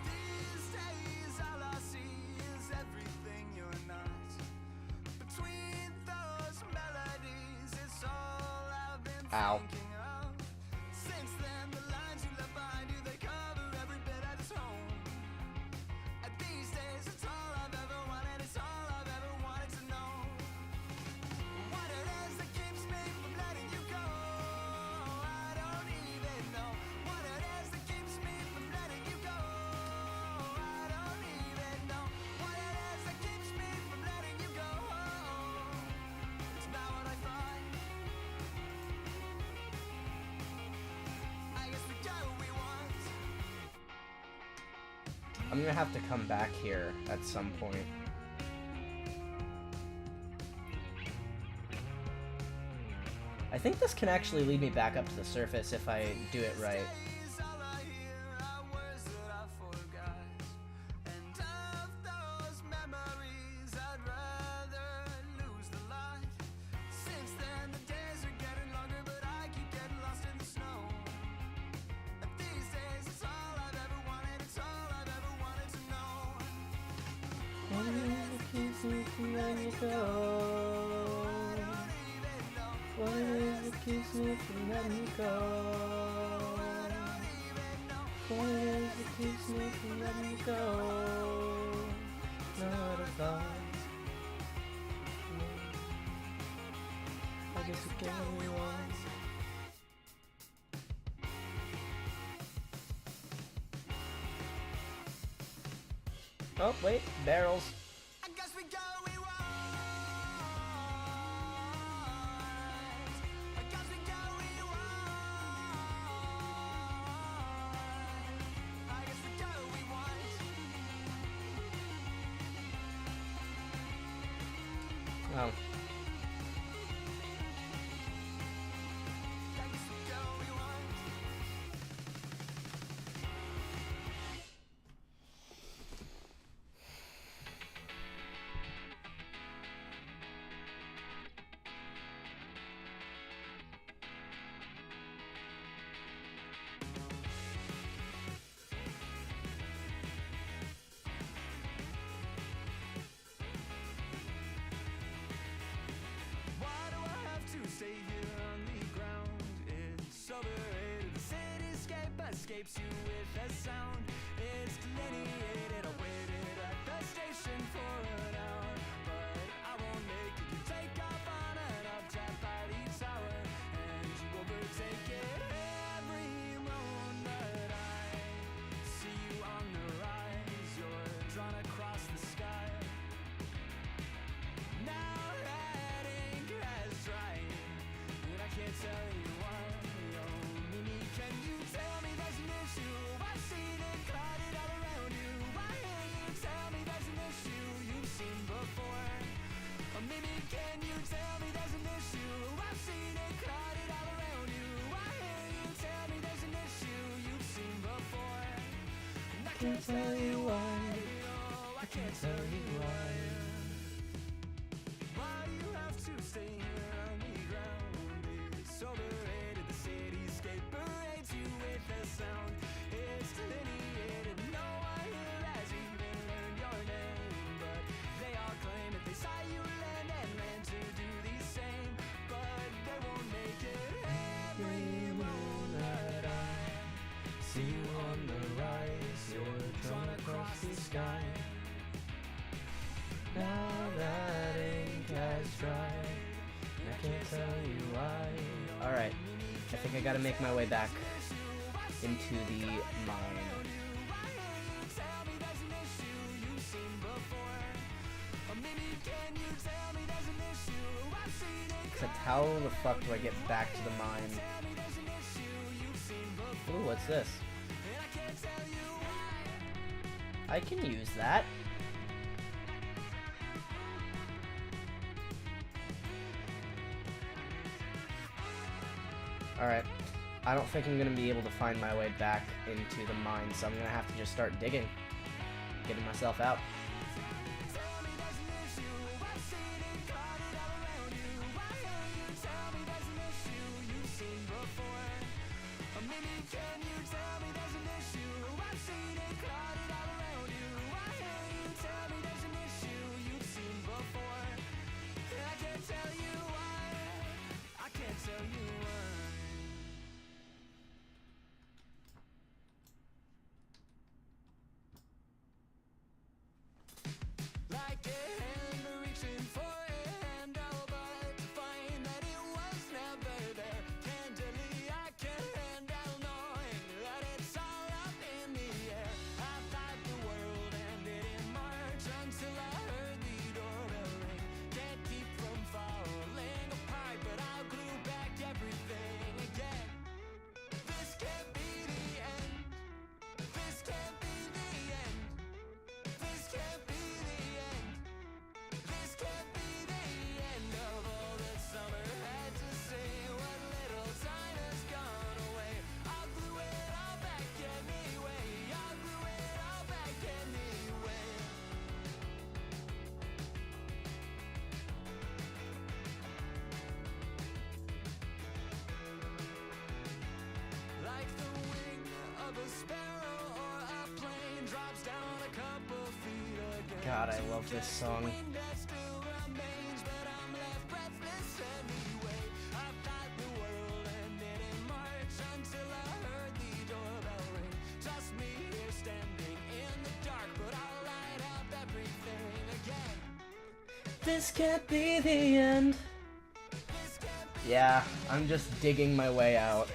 These days all I see is everything you're not. Between those melodies, it's all I've been Ow. thinking of. Since then, the lines you left behind you, they cover every bit of this home. And these days, it's all I've ever wanted, it's all I've ever wanted to know. What it is that keeps me from letting you go, I don't even know. What it is that keeps me from letting you go, I don't even know. What it is that keeps me from letting you go, it's not what I thought. I guess we got what we want. I'm gonna have to come back here at some point. I think this can actually lead me back up to the surface if I do it right. Days all I hear are words that I forgot. And of those memories, I'd rather lose the light. Since then, the days are getting longer, but I keep getting lost in the snow. And these days, it's all I've ever wanted, it's all I've ever wanted to know. What is it that keeps me from letting you go? What is it that keeps me from letting you go? What is it that keeps me from letting you go? Not a thought. I guess we get what we want. Oh, wait, barrels. I guess we go we want. I guess we go we want. I guess we go we want. Oh. I guess we go we want. Why do I have to stay here on the ground? It's overrated. The cityscape escapes you with a sound. It's delineated. I waited at the station for an hour, but I won't make it. You take off on an updraft by the tower, and you overtake it. Every moon that I see you on the rise, you're drawn across the sky. Now that ink has dried, and I can't tell you why. Oh, Mimi, can you tell me there's an issue? I've seen it clouded all around you. Why can't you tell me there's an issue you've seen before? Oh, Mimi, can you tell me there's an issue? I've seen it clouded all around you. Why can't you tell me there's an issue you've seen before? And I can't tell you why. Oh, I can't tell you why. Why you have to stay here on the ground? It's overrated. The cityscape parades you with a sound. It's delineated. No one here has even learned your name, but they all claim that they saw you land and land to do the same, but they won't make it. Every moon that I see you on the rise, you're drawn across the sky. Now that ink has dried, I can't tell you why. Alright, I think I gotta make my way back into the mine. Except how the fuck do I get back to the mine? Ooh, what's this? I can use that. Alright. I don't think I'm gonna be able to find my way back into the mine, so I'm gonna have to just start digging. Getting myself out. God, I love this song. This can't be the end. Yeah, I'm just digging my way out.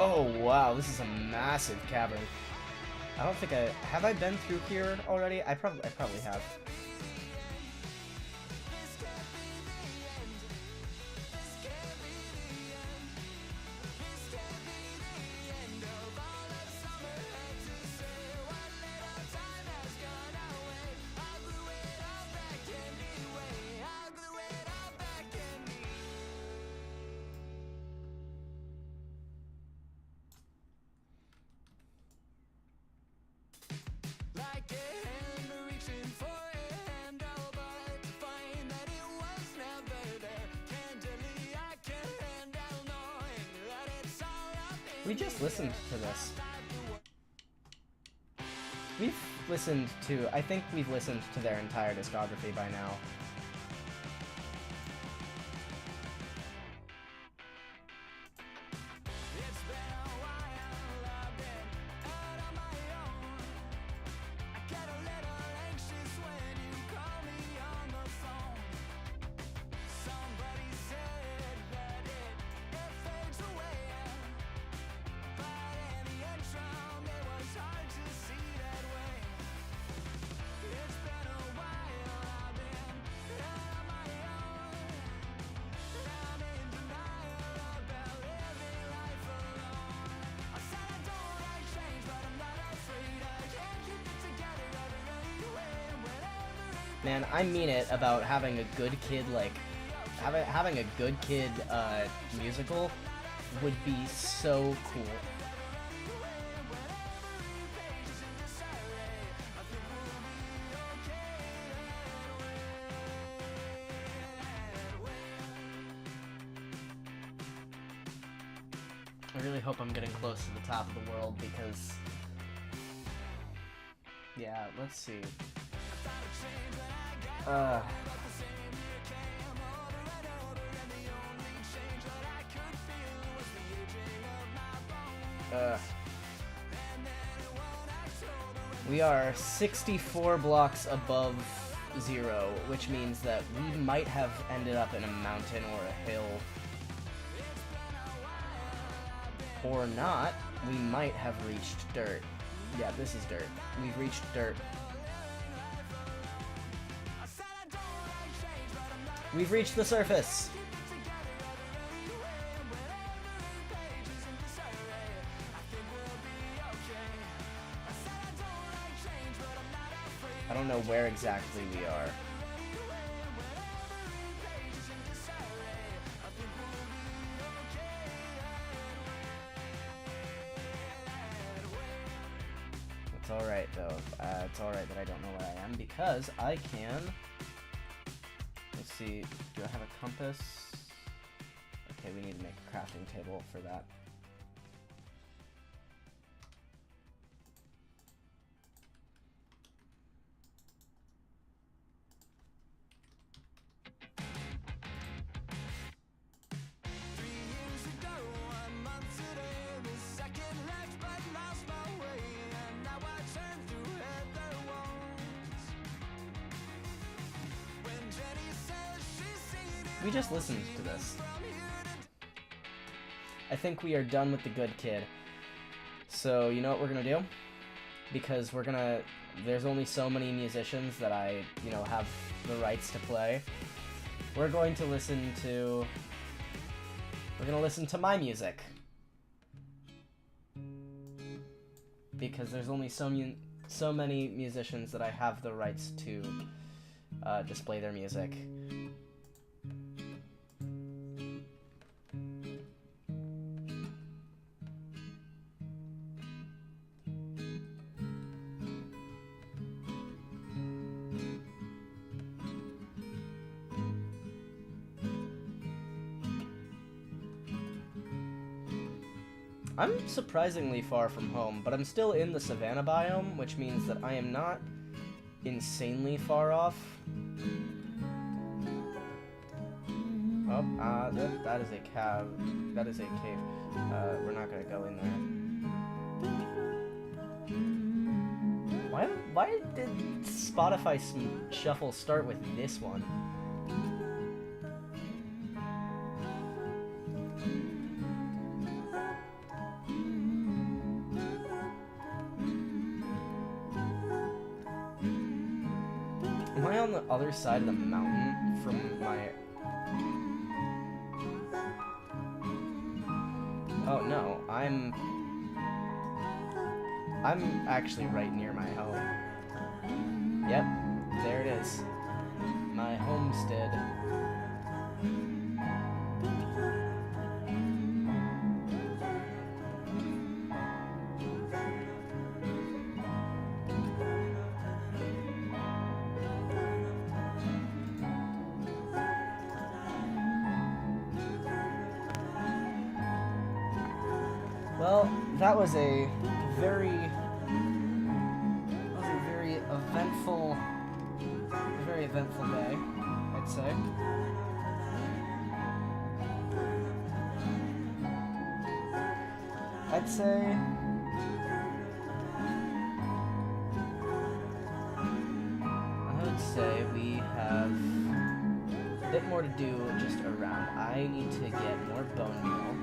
Oh wow, this is a massive cavern. I don't think have I been through here already? I probably have. We just listened to this. I think we've listened to their entire discography by now. Man, I mean it about having a good kid, like, having a good kid, musical would be so cool. I really hope I'm getting close to the top of the world because... Yeah, let's see. We are 64 blocks above zero, which means that we might have ended up in a mountain or a hill. or not, we might have reached dirt. Yeah, this is dirt. We've reached dirt. We've reached the surface! I don't know where exactly we are. It's alright though. It's alright that I don't know where I am because I can... Let's see, do I have a compass? Okay, we need to make a crafting table for that. We just listened to this. I think we are done with the good kid. So, you know what we're gonna do? Because there's only so many musicians that I, have the rights to play. We're gonna listen to my music. Because there's only so many musicians that I have the rights to display their music. I'm surprisingly far from home, but I'm still in the savanna biome, which means that I am not insanely far off. Oh, that is a cave. That is a cave. We're not gonna go in there. Why did Spotify Shuffle start with this one? Am I on the other side of the mountain from my... Oh no, I'm actually right near my home. Yep, there it is. My homestead. Well, that was a very eventful day, I'd say. I would say we have a bit more to do just around. I need to get more bone meal.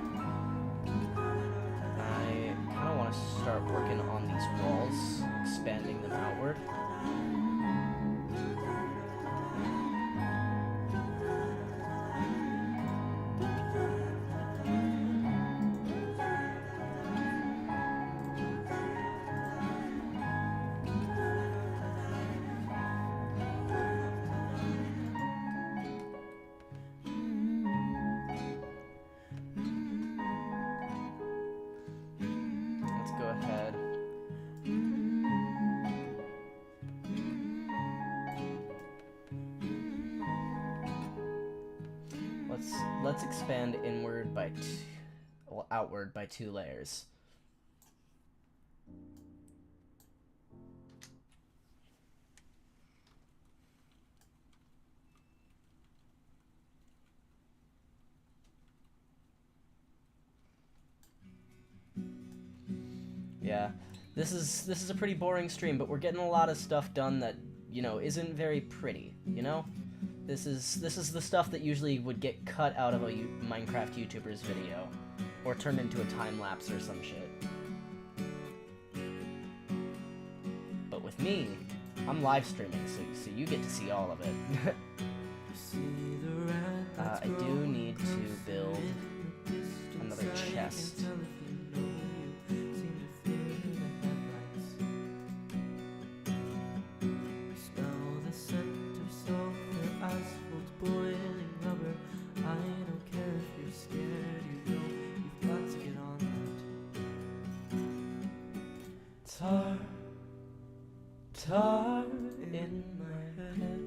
I kind of want to start working on these walls, expanding them outward. Let's expand outward by 2 layers. Yeah, this is a pretty boring stream, but we're getting a lot of stuff done that, isn't very pretty, This is the stuff that usually would get cut out of a Minecraft YouTuber's video. Or turned into a time lapse or some shit. But with me, I'm live streaming, so you get to see all of it. I do need to build another chest. Tar in my head,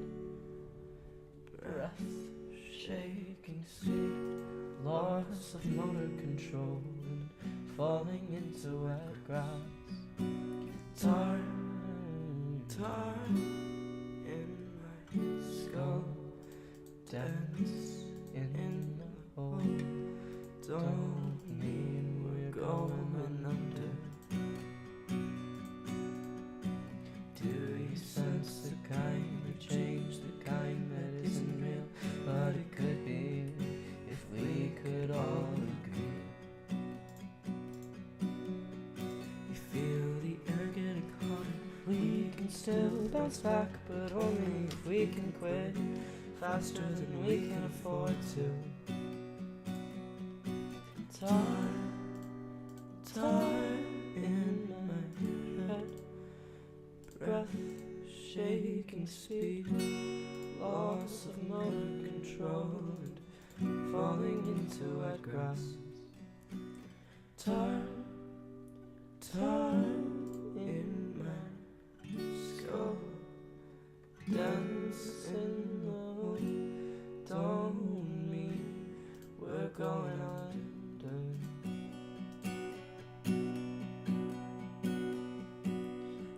breath shaking speed, loss of motor control, and falling into wet grass. Tar in my skull, dance in the hole. Don't mean we're going under. Sense the kind of change, the kind that isn't real, but it could be if we could all agree. You feel the air getting hotter, we can still bounce back, but only if we can quit faster than we can afford to. Tar in my head, breath shaking speed, loss of motor control, and falling into wet grass. Tar in my skull, dance in the hole. Don't mean we're going under.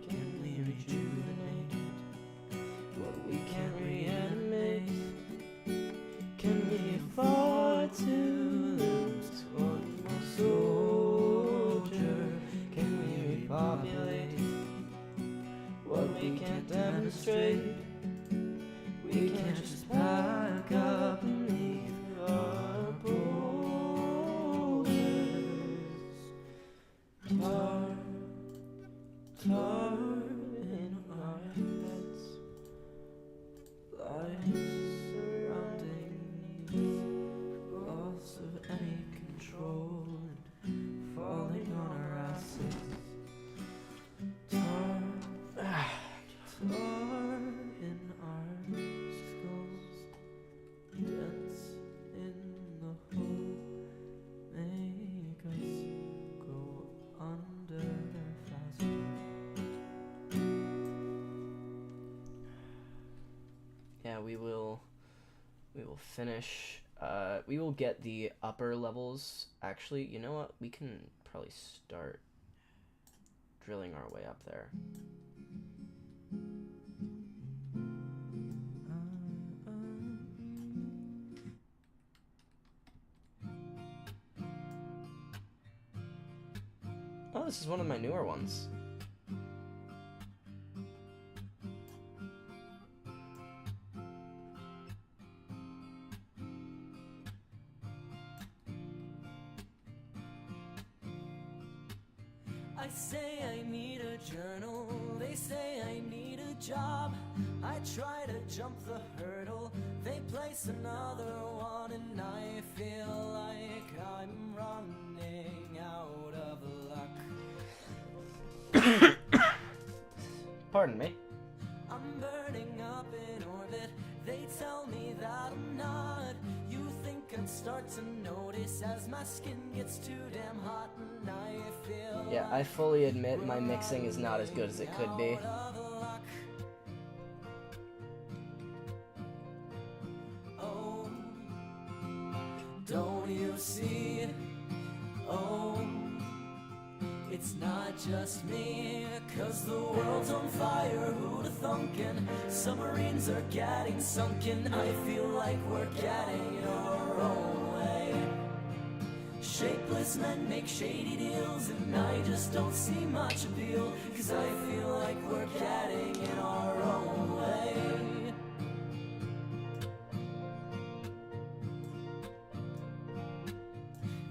Can we rejuvenate what we can't reanimate? Can we afford to lose one more soldier? Can we repopulate what we can't demonstrate? We can't just pack up and leave our borders. Tar in our heads, lies surrounding me, loss of any control, and falling on our asses. Tar in our skulls, dents in the hole, make us go under faster. Yeah, we will finish. We will get the upper levels. Actually, you know what? We can probably start drilling our way up there. Oh, this is one of my newer ones. I say I need a journal, they say I need a job. I try to jump the hurdle, they place another one, and I feel like I'm running out of luck. Pardon me. I'm burning up in orbit, they tell me that I'm not. You think I'd start to notice as my skin gets too damn hot, and I feel Yeah, I fully admit my mixing is not as good as it could be. Oh, don't you see? Oh, it's not just me, 'cause the world's on fire, who'd have thunkin'? Submarines are getting sunken, I feel like we're getting our own way. Shapeless men make shady deals, and I just don't see much appeal, 'cause I feel like we're getting in our own way.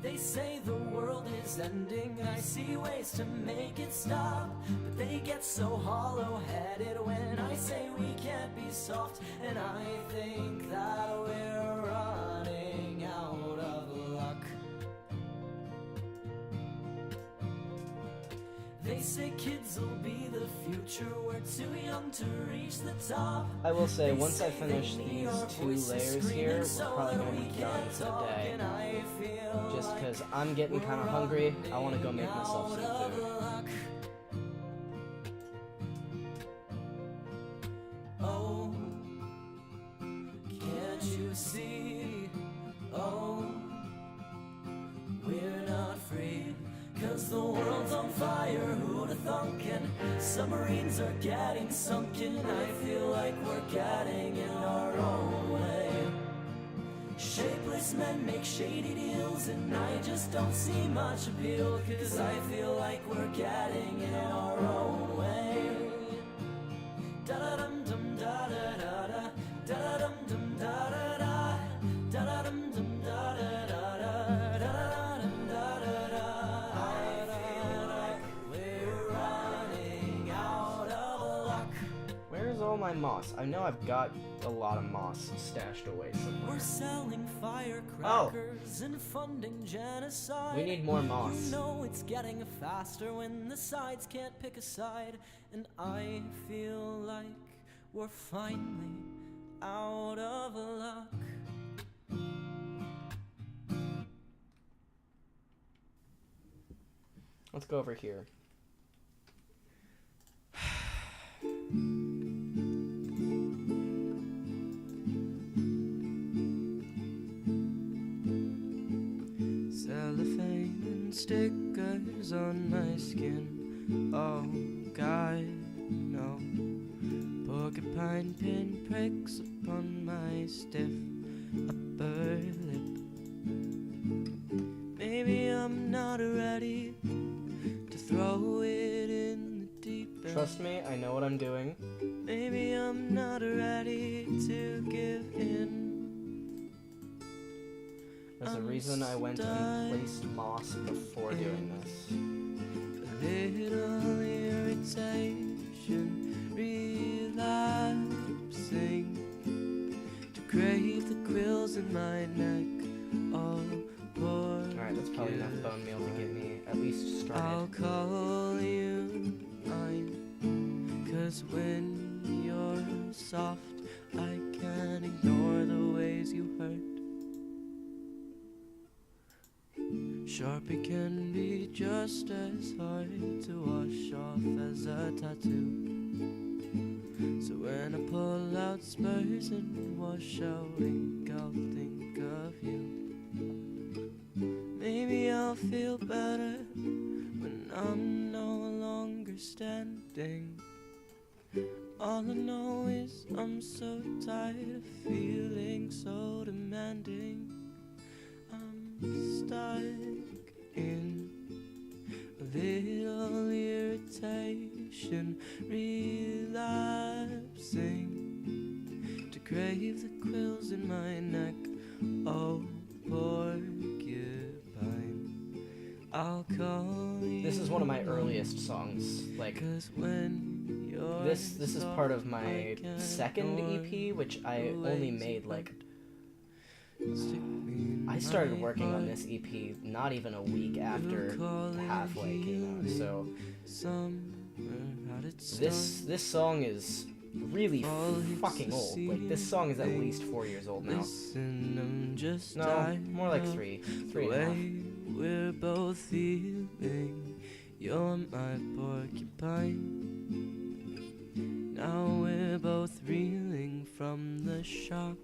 They say the world is ending, I see ways to make it stop, but they get so hollow-headed when I say we can't be soft, and I think that we're running out of luck. They say kids will be the future, we're too young to reach the top. I will say, once I finish these 2 layers here, we're probably going to be done for the day. Just because I'm getting kind of hungry, I want to go make myself some food. Oh, can't you see? Oh, we're not free, 'cause the world's on fire, who'da thunk? And submarines are getting sunken. I feel like we're getting in our own way. Shapeless men make shady deals, and I just don't see much appeal, 'cause I feel like we're getting in our own way. Da-da-dum-dum, da-da-da-da, da-da-dum-dum, da-da-da, da-da-dum-dum, da-da-da-da, da-da-dum, da-da-da. I feel like we're running out of luck. Where's all my moss? I know I've got a lot of moss stashed away somewhere. We're selling firecrackers and funding genocide. We need more moss. You know it's getting faster when the sides can't pick a side, and I feel like we're finally out of luck. Let's go over here. Cellophane and stickers on my skin. Oh God, no. Porcupine pin pricks upon my stiff upper lip. Maybe I'm not ready to throw it in the deep end. Trust me, I know what I'm doing. Maybe I'm not ready to give in. There's a reason I went and placed moss before doing this. A little irritation, relapsing to crave the quills in my neck. Oh, poor. Alright, that's probably enough bone meal to get me at least started. I'll call you mine, 'cause when you're soft, I can't ignore the ways you hurt. Sharpie can be just as hard to wash off as a tattoo. So when I pull out spurs and wash out ink, I'll think of you. Maybe I'll feel better when I'm no longer standing. All I know is I'm so tired of feeling so demanding. I'm stuck in a little irritation, relapsing to crave the quills in my neck. Oh, porcupine, I'll call you. This is one of my earliest songs. Like, this is part of my second EP, which I only made like. I started working on this EP not even a week after Halfway came out, so this song is really fucking old. Like, this song is at least 4 years old now. No, more like three and a half. We're both feeling, you're my porcupine. Now we're both reeling from the shock.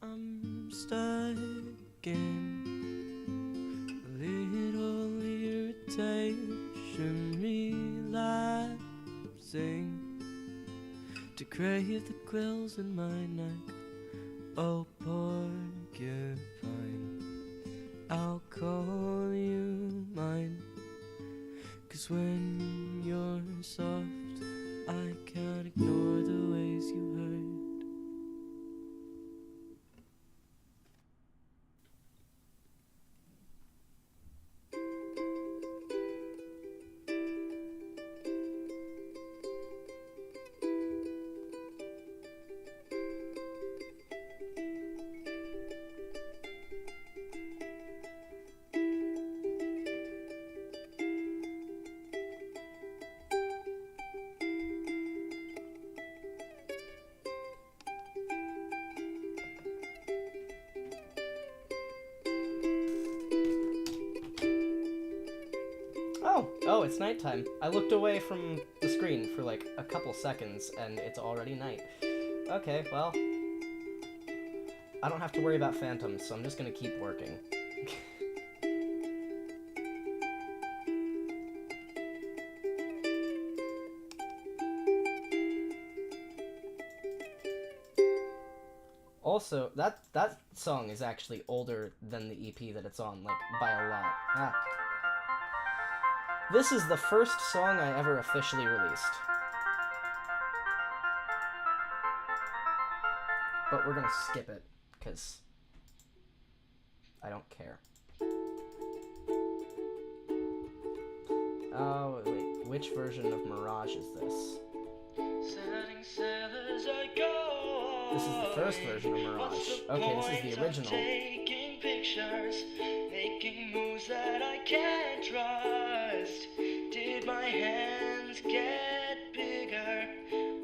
I'm stuck in a little irritation, relapsing to crave the quills in my neck. Oh, porcupine, I'll call you mine, 'cause when you're soft, I can't ignore Oh, it's nighttime. I looked away from the screen for like a couple seconds, and it's already night. Okay, well, I don't have to worry about phantoms, so I'm just gonna keep working. Also, that song is actually older than the EP that it's on, like, by a lot. Ah. This is the first song I ever officially released. But we're gonna skip it, because I don't care. Oh, wait, which version of Mirage is this? Setting sail as I go. This is the first version of Mirage. Okay, this is the original. Taking pictures, making moves that I can't trust. Did my hands get bigger?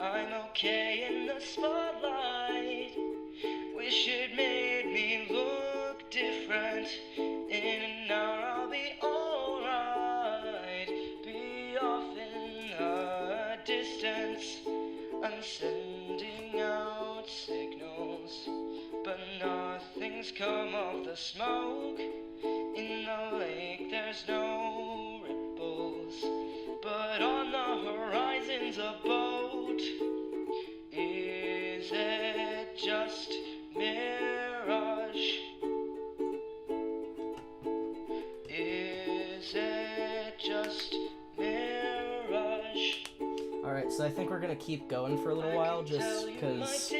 I'm okay in the spotlight. Wish it made me look different. In an hour I'll be alright. Be off in the distance. I'm sending out signals, but nothing's come of the smoke. In the lake there's no ripples, but on the horizon's a boat. Is it just mirage? Is it just mirage? Alright, so I think we're gonna keep going for a little while, just because, I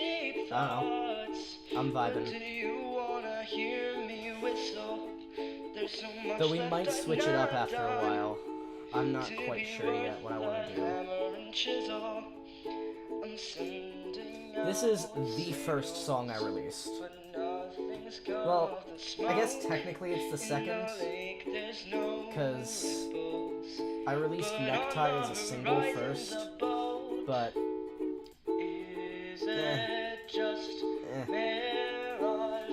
don't know, I'm vibing. Though we might switch it up after a while. I'm not quite sure yet what I want to do. This is the first song I released. Well, I guess technically it's the second, because I released Necktie as a single first, but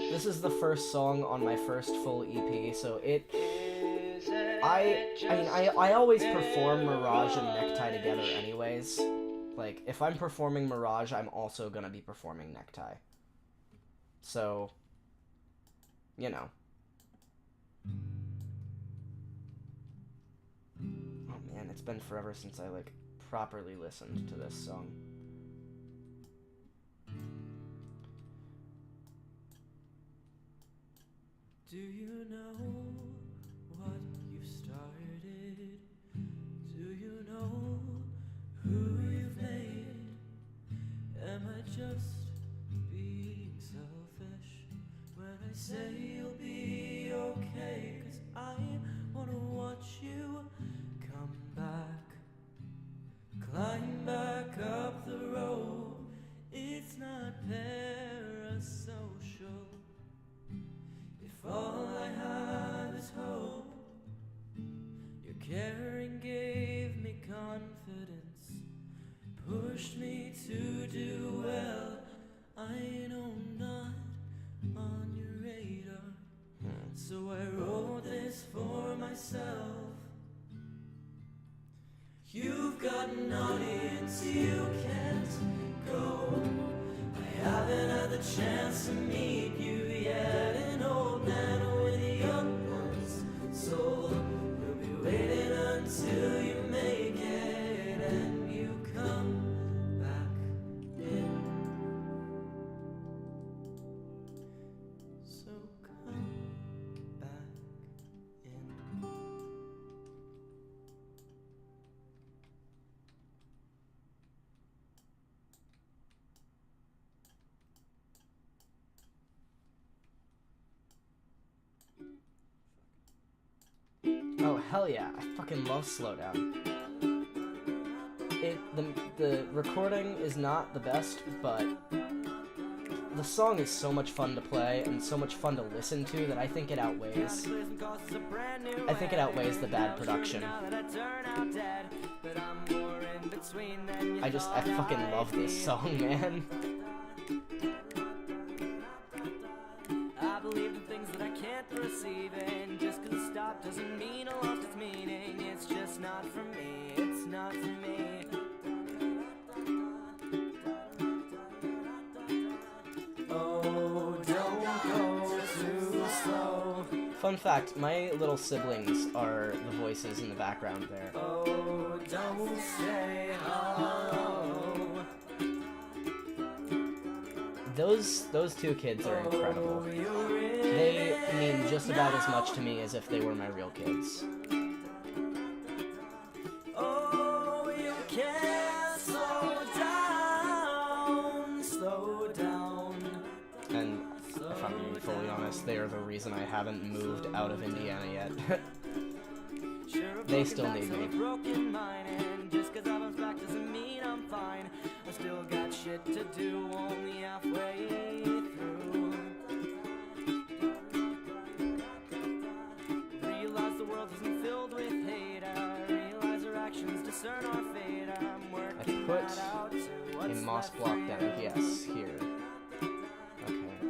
this is the first song on my first full EP, so I always perform Mirage and Necktie together anyways. Like, if I'm performing Mirage, I'm also gonna be performing Necktie. So, you know. Oh man, it's been forever since I, like, properly listened to this song. Do you know what you've started? Do you know who you've made? Am I just being selfish when I say you'll be okay? 'Cause I wanna watch you come back, climb back up the road. It's not parasocial if all I have is hope. Your caring gave me confidence, pushed me to do well. I know not on your radar, so I wrote this for myself. You've got an audience, you can't go. I haven't had the chance to meet you yet. An old man with young ones, so we'll be waiting until you make it and you come back in. So come back in. Oh, hell yeah. I fucking love Slowdown. The recording is not the best, but the song is so much fun to play and so much fun to listen to that I think it outweighs the bad production. I fucking love this song, man. I believe in things that I can't receiving. Just 'cause it stopped doesn't mean I lost its meaning. It's just not for me, it's not for me. Oh, don't go too slow. Fun fact, my little siblings are the voices in the background there. Oh, don't say hello. Those two kids are incredible. They mean just about as much to me as if they were my real kids. Oh, you can't slow down. And if I'm being fully honest, they are the reason I haven't moved out of Indiana yet. They still need me. Just 'cause I bounce back doesn't mean I'm fine. I still got shit to do, only halfway through. Realize the world isn't filled with hate. I realize our actions discern our fate. I'm working that out to what's a moss block down. Yes, here. Okay.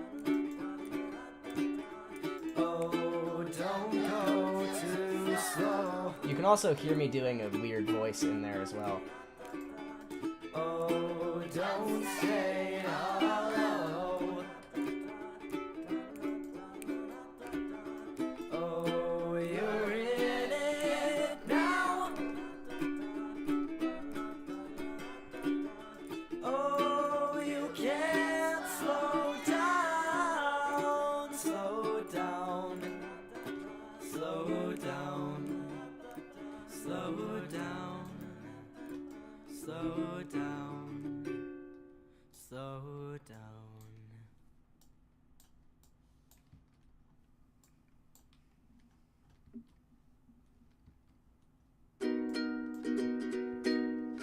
Oh, don't go too slow. You can also hear me doing a weird voice in there as well. Oh, don't say hello. Oh, you're in it now. Oh, you can't slow down. Slow down. Slow down. Slow down. Slow down, slow down.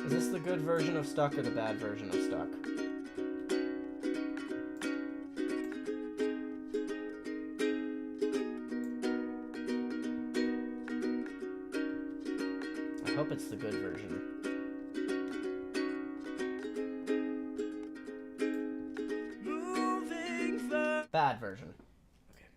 Is this the good version of Stuck or the bad version of Stuck? I hope it's the good version. Bad version. Okay.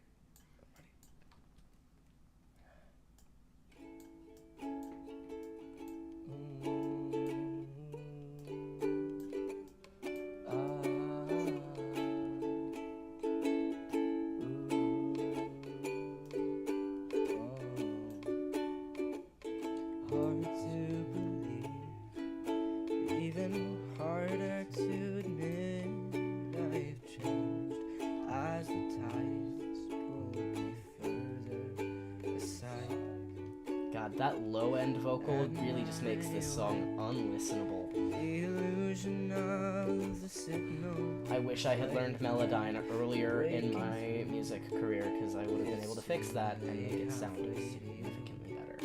Hard to believe, even harder to admit I've changed. As the tides pull me further aside. God, that low-end vocal really just makes this song unlistenable. The illusion of the signal. I wish I had learned Melodyne earlier in my music career, because I would have been able to fix that and make it sound significantly better.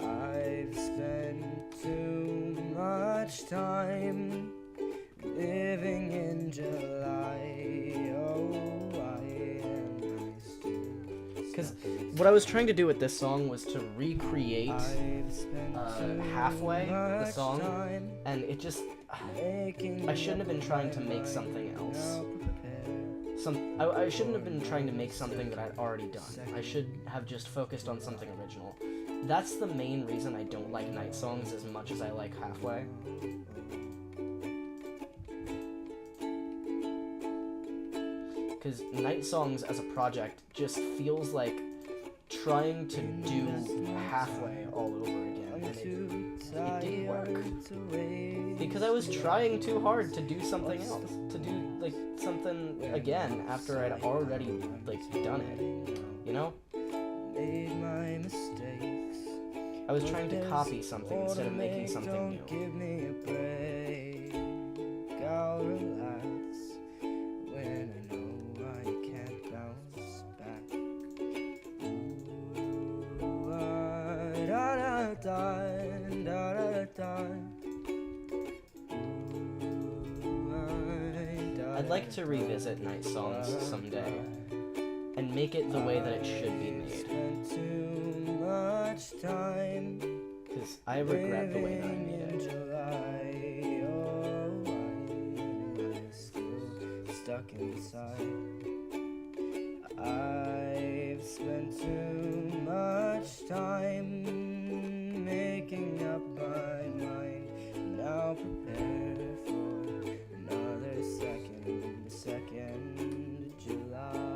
I've spent too much time living in July. Oh, I am nice. Because what I was trying to do with this song was to recreate halfway the song, and it just I shouldn't have been trying to make something else. I shouldn't have been trying to make something that I'd already done. I should have just focused on something original. That's the main reason I don't like Night Songs as much as I like Halfway. Because Night Songs as a project just feels like trying to do Halfway all over again, and it didn't work. Because I was trying too hard to do something else, to do like something again after I'd already like done it, you know? Made my mistakes. I was trying to copy something instead of making something new. Give me a break. I'll relax when I know I can't bounce back. Ooh, da da da da da da. I'd like to revisit Night Songs someday and make it the way that it should be made. Spent too much time Because I regret the way that I made in it. July. Oh, I'm still stuck inside. I've spent too much time making up my mind. Now prepare for another second July.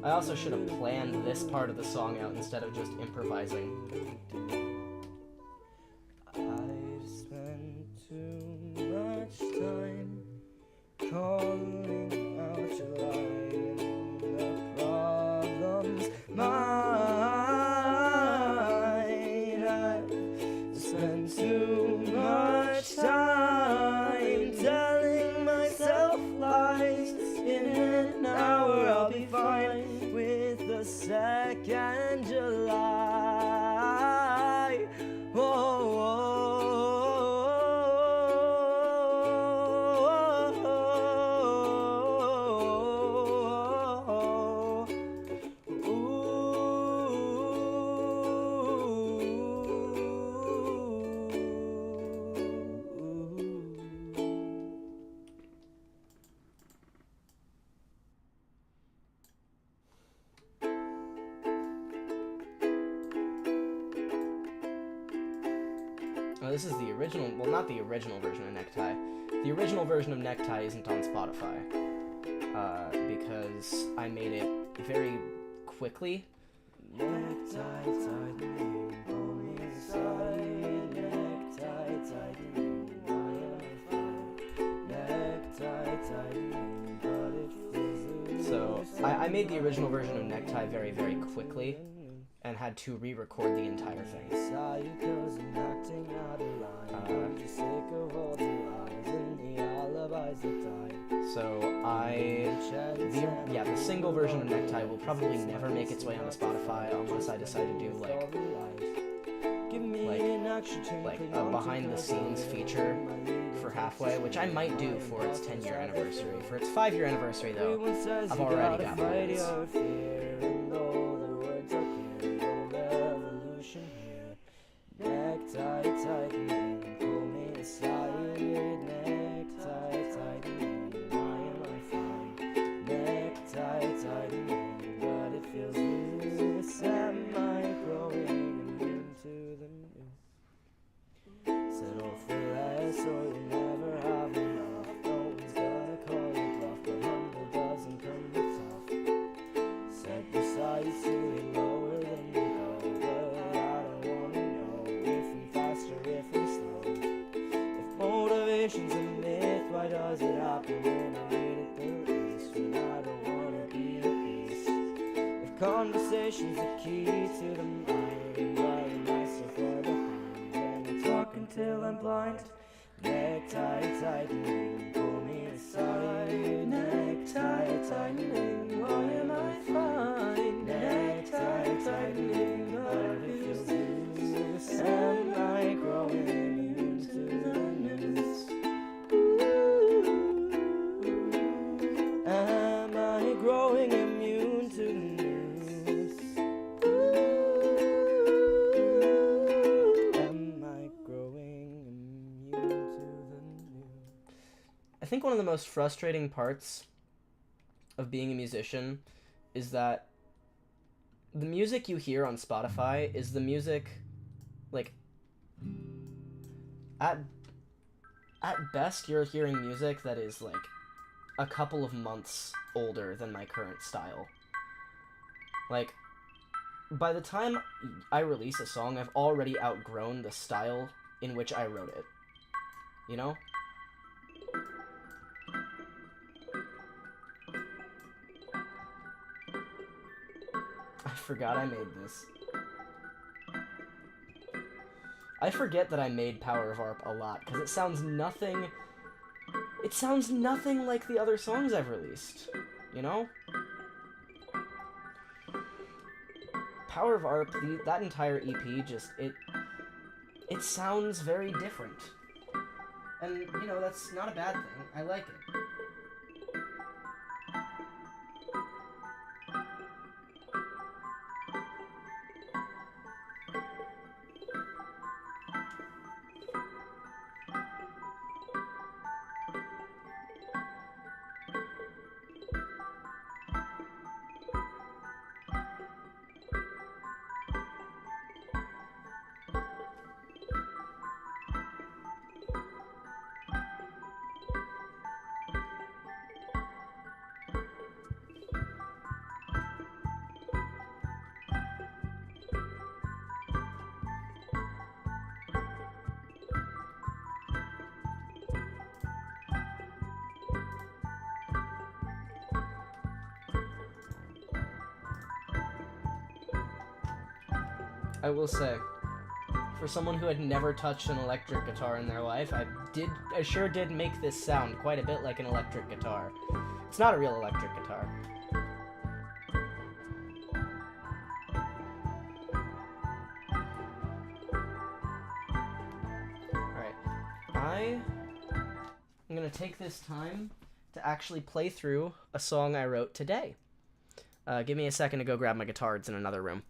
I also should have planned this part of the song out instead of just improvising. I've spent too much time calling out your line. The problem's mine. I've spent too much time telling myself lies. In an hour I'll be fine with the second July. This is the original, well, not the original version of Necktie. The original version of Necktie isn't on Spotify, because I made it very quickly. Necktie tightening, pull me aside. Necktie tightening, necktie tightening, but it feels So, I made the original version of Necktie very, very quickly, and had to re-record the entire thing. Saw you 'cause I'm acting out of line. I'm just sick of all the lies and the alibis that die. So the single version of Necktie will probably never make its way onto Spotify unless I decide to do like a behind the scenes feature for Halfway, which I might do for its 10-year anniversary. For its 5-year anniversary though, I've already got plans. Necktie tightening, pull me aside. Necktie tightening, why am I fine? Necktie tightening, but it feels loose. Am I growing immune to the news? Settle for less or you'll never have enough. No one's gonna call you bluff, but humble doesn't come with tough. Set your sights to be lower than you go, but I don't wanna know if I'm faster, if I'm slow. If motivation's a myth, why does it happen when I need it the least? When I don't wanna be at peace. If conversation's the key to the mind, why am I so far behind? When I talk until I'm blind. Necktie tightening, pull me aside. Necktie tightening, why am I fine? Necktie tightening, but it feels loose. Am I growing immune to the news? Am I growing immune to the news? Am I growing immune to the news? I think one of the most frustrating parts of being a musician is that the music you hear on Spotify is the music, like, at best you're hearing music that is like a couple of months older than my current style. Like, by the time I release a song, I've already outgrown the style in which I wrote it. You know? I forgot I made this. I forget that I made Power of ARP a lot, because it sounds nothing it sounds nothing like the other songs I've released, you know? Power of ARP, that entire EP, just, it sounds very different. And, you know, that's not a bad thing. I like it. I will say, for someone who had never touched an electric guitar in their life, I sure did make this sound quite a bit like an electric guitar. It's not a real electric guitar. Alright, I'm gonna take this time to actually play through a song I wrote today. Give me a second to go grab my guitar, it's in another room.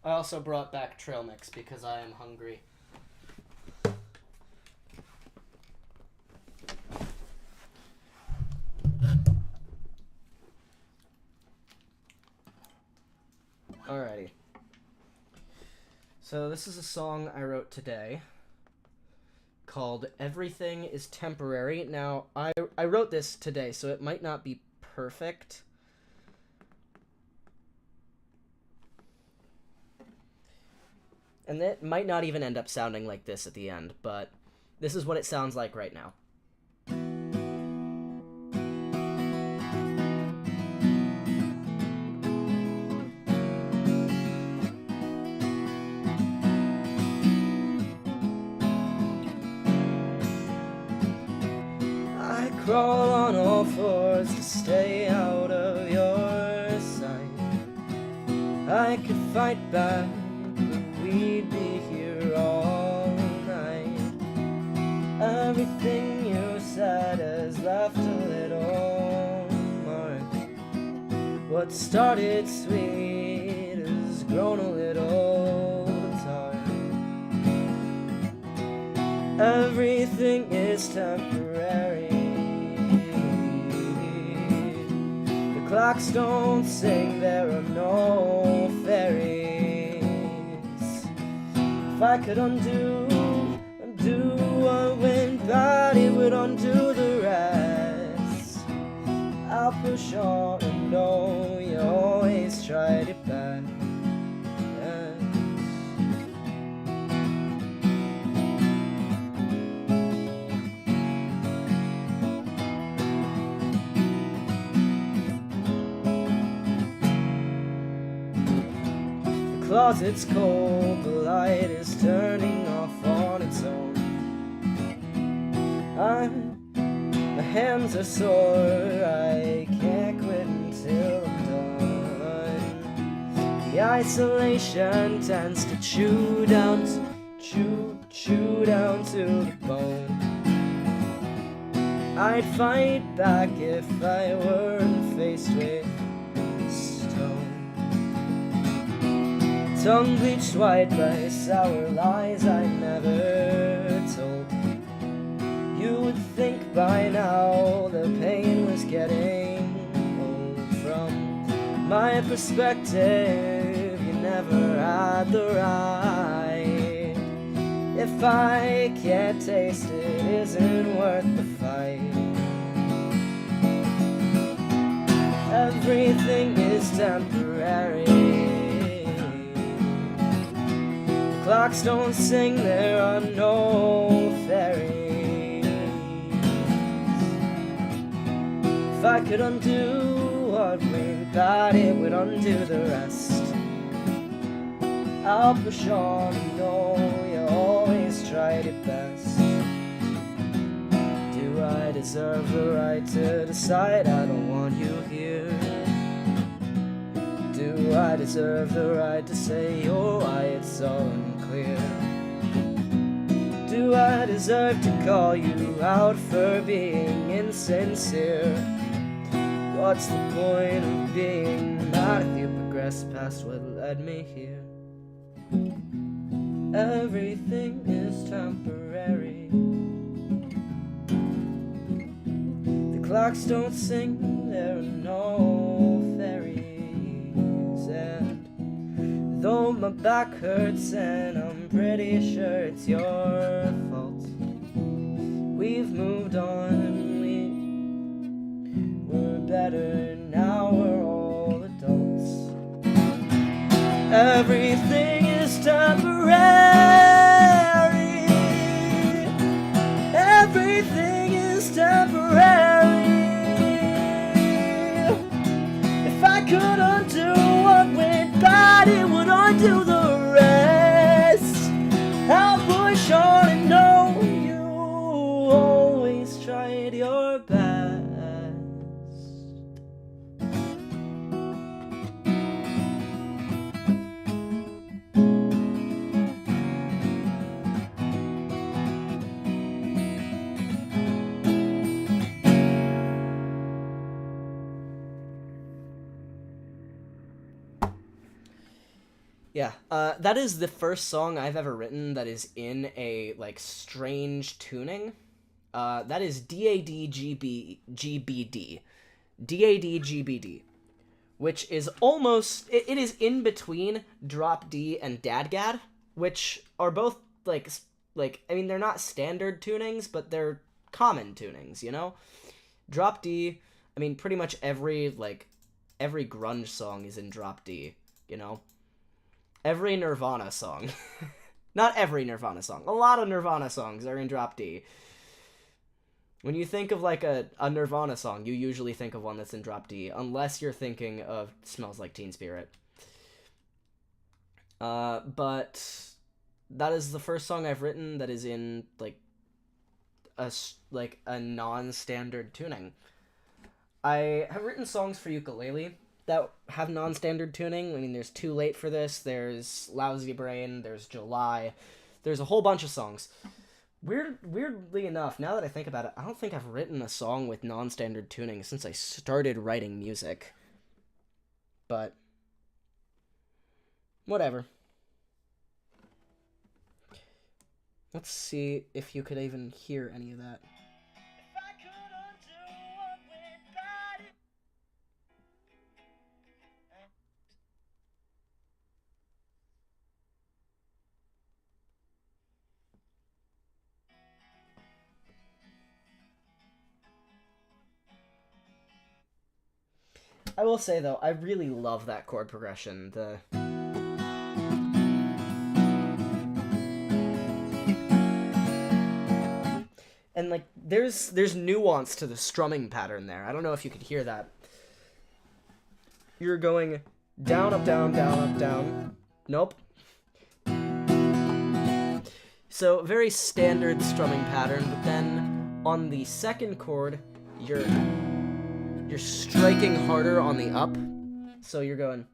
I also brought back trail mix because I am hungry. Alrighty. So this is a song I wrote today called Everything is Temporary. Now, I wrote this today, so it might not be perfect. And it might not even end up sounding like this at the end, but this is what it sounds like right now. I crawl on all fours to stay out of your sight. I could fight back, we'd be here all night. Everything you said has left a little mark. What started sweet has grown a little tart. Everything is temporary. The clocks don't sing, there are no fairies. If I could undo what went bad, it would undo the rest. I'll push on and know you always tried it best. The closet's cold, the light is turning off on its own. My hands are sore, I can't quit until I'm done. The isolation tends to chew down to the bone. I'd fight back if I weren't faced with stone. Tongue bleached white by sour lies I never told. You would think by now the pain was getting old. From my perspective, you never had the right. If I can't taste it, isn't worth the fight. Everything is temporary. The clocks don't sing, there are no fairies. If I could undo what went bad, it would undo the rest. I'll push on and know you always tried your best. Do I deserve the right to decide I don't want you here? Do I deserve the right to say you're why it's so unclear? Do I deserve to call you out for being insincere? What's the point of being mad if you progress past what led me here? Everything is temporary. The clocks don't sing, there are no fairies. And though my back hurts and I'm pretty sure it's your fault, we've moved on and we're better now, we're all adults. Everything is temporary. Everything is temporary. If I could undo what went bad, it would undo the rest. I'll push on and know you always tried your best. Yeah, that is the first song I've ever written that is in a, like, strange tuning. That is DADGBD. DADGBD. Which is almost... It is in between Drop D and Dadgad, which are both, like, I mean, they're not standard tunings, but they're common tunings, you know? Drop D, I mean, pretty much every grunge song is in Drop D, you know? Every Nirvana song. Not every Nirvana song. A lot of Nirvana songs are in Drop D. When you think of, like, a Nirvana song, you usually think of one that's in Drop D, unless you're thinking of Smells Like Teen Spirit. But that is the first song I've written that is in, like, a non-standard tuning. I have written songs for ukulele that have non-standard tuning. I mean, there's Too Late for This, there's Lousy Brain, there's July, there's a whole bunch of songs. Weirdly enough, now that I think about it, I don't think I've written a song with non-standard tuning since I started writing music. But whatever. Let's see if you could even hear any of that. I will say, though, I really love that chord progression. And, like, there's nuance to the strumming pattern there. I don't know if you could hear that. You're going down, up, down, down, up, down. Nope. So, very standard strumming pattern, but then on the second chord, you're striking harder on the up, so you're going.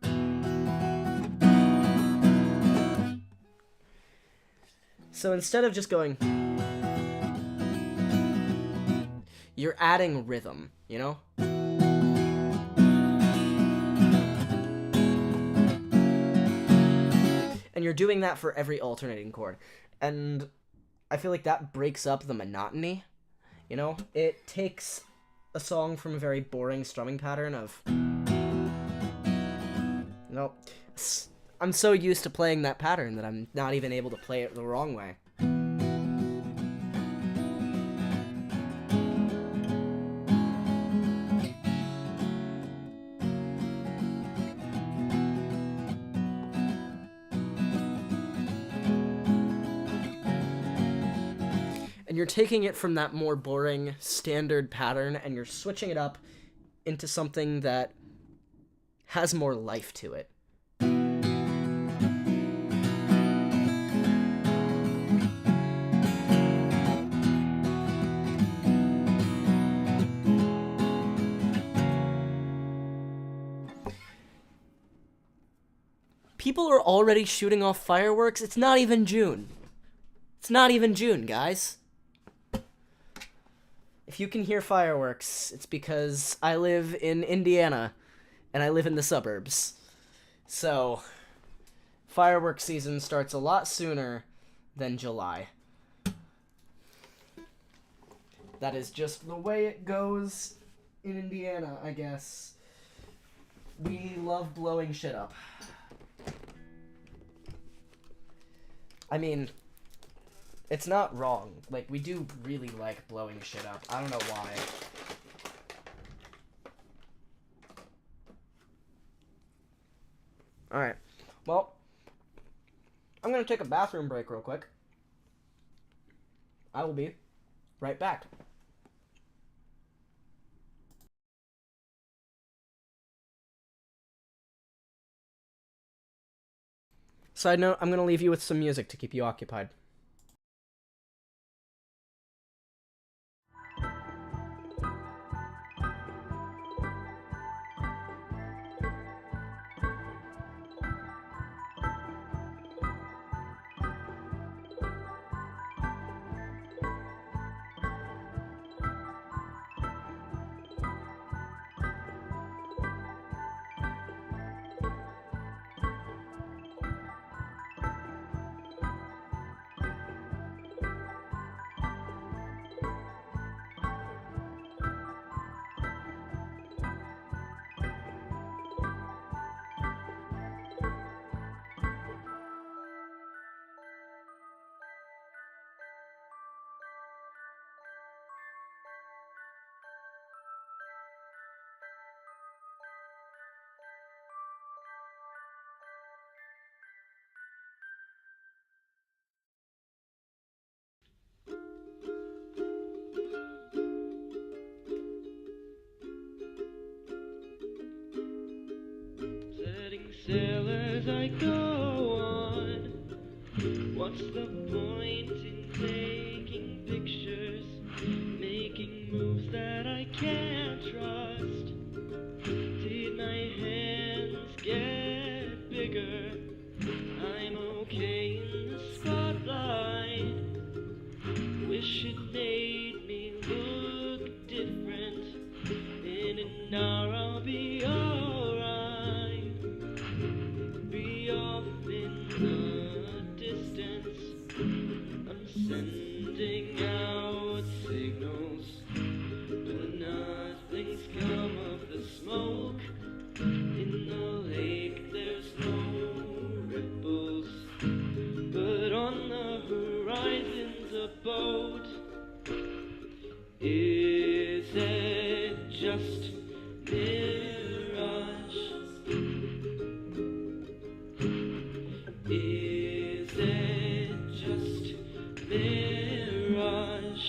So instead of just going, you're adding rhythm, you know? And you're doing that for every alternating chord. And I feel like that breaks up the monotony, you know? It takes a song from a very boring strumming pattern of... No, I'm so used to playing that pattern that I'm not even able to play it the wrong way. And you're taking it from that more boring standard pattern and you're switching it up into something that has more life to it. People are already shooting off fireworks. It's not even June. It's not even June, guys. If you can hear fireworks, it's because I live in Indiana, and I live in the suburbs. So, fireworks season starts a lot sooner than July. That is just the way it goes in Indiana, I guess. We love blowing shit up. I mean... It's not wrong. Like, we do really like blowing shit up. I don't know why. Alright. Well, I'm gonna take a bathroom break real quick. I will be right back. Side note, I'm gonna leave you with some music to keep you occupied. Setting sail as I go on. What's the point in taking pictures, making moves that I can't trust? Did my hands get bigger? I'm okay in the spotlight. Wish it made me look different. In an hour I'll be alright. Be off in the distance. I'm sending out signals, but nothing's come of the smoke. In the lake there's no ripples, but on the horizon's a boat. Is it just mirage? Is it just mirage?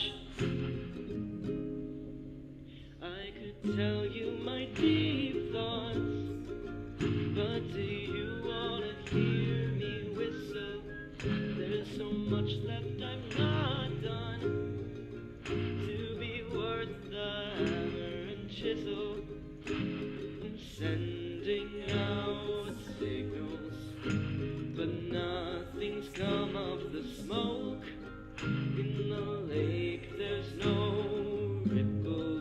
I could tell you my deep thoughts, but do you wanna hear me whistle? There's so much left I've not done to be worth the hammer and chisel. I'm sending out signals, but nothing's come of the smoke. In the lake there's no ripple,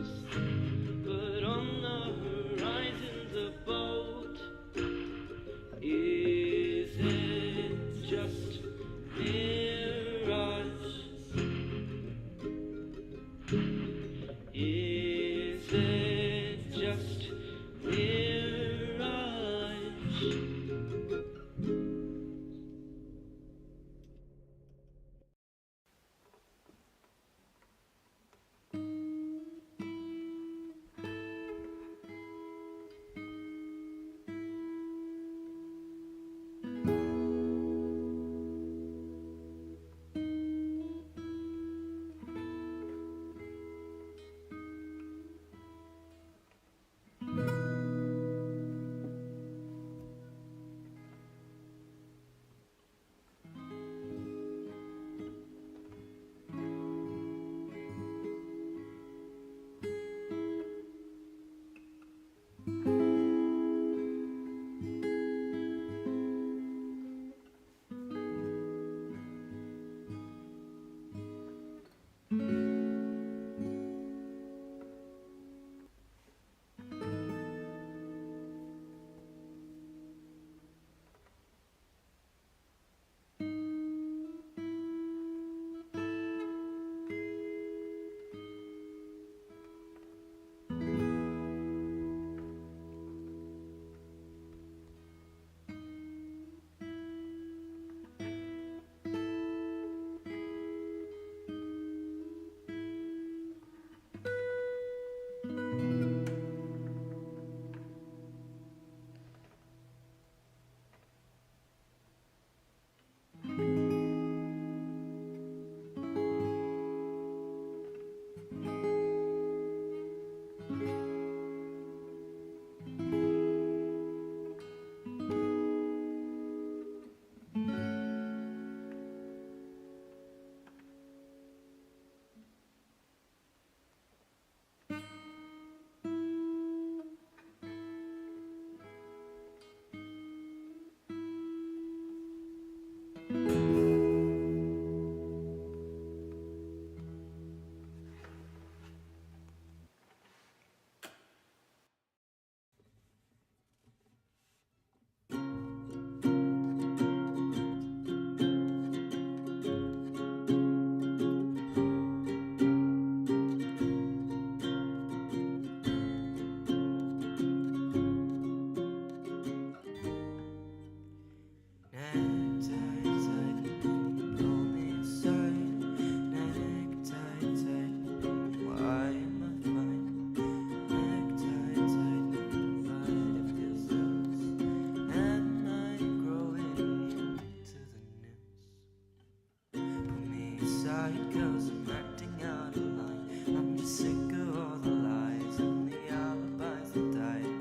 inside, 'cause I'm acting out of line. I'm just sick of all the lies and the alibis that died.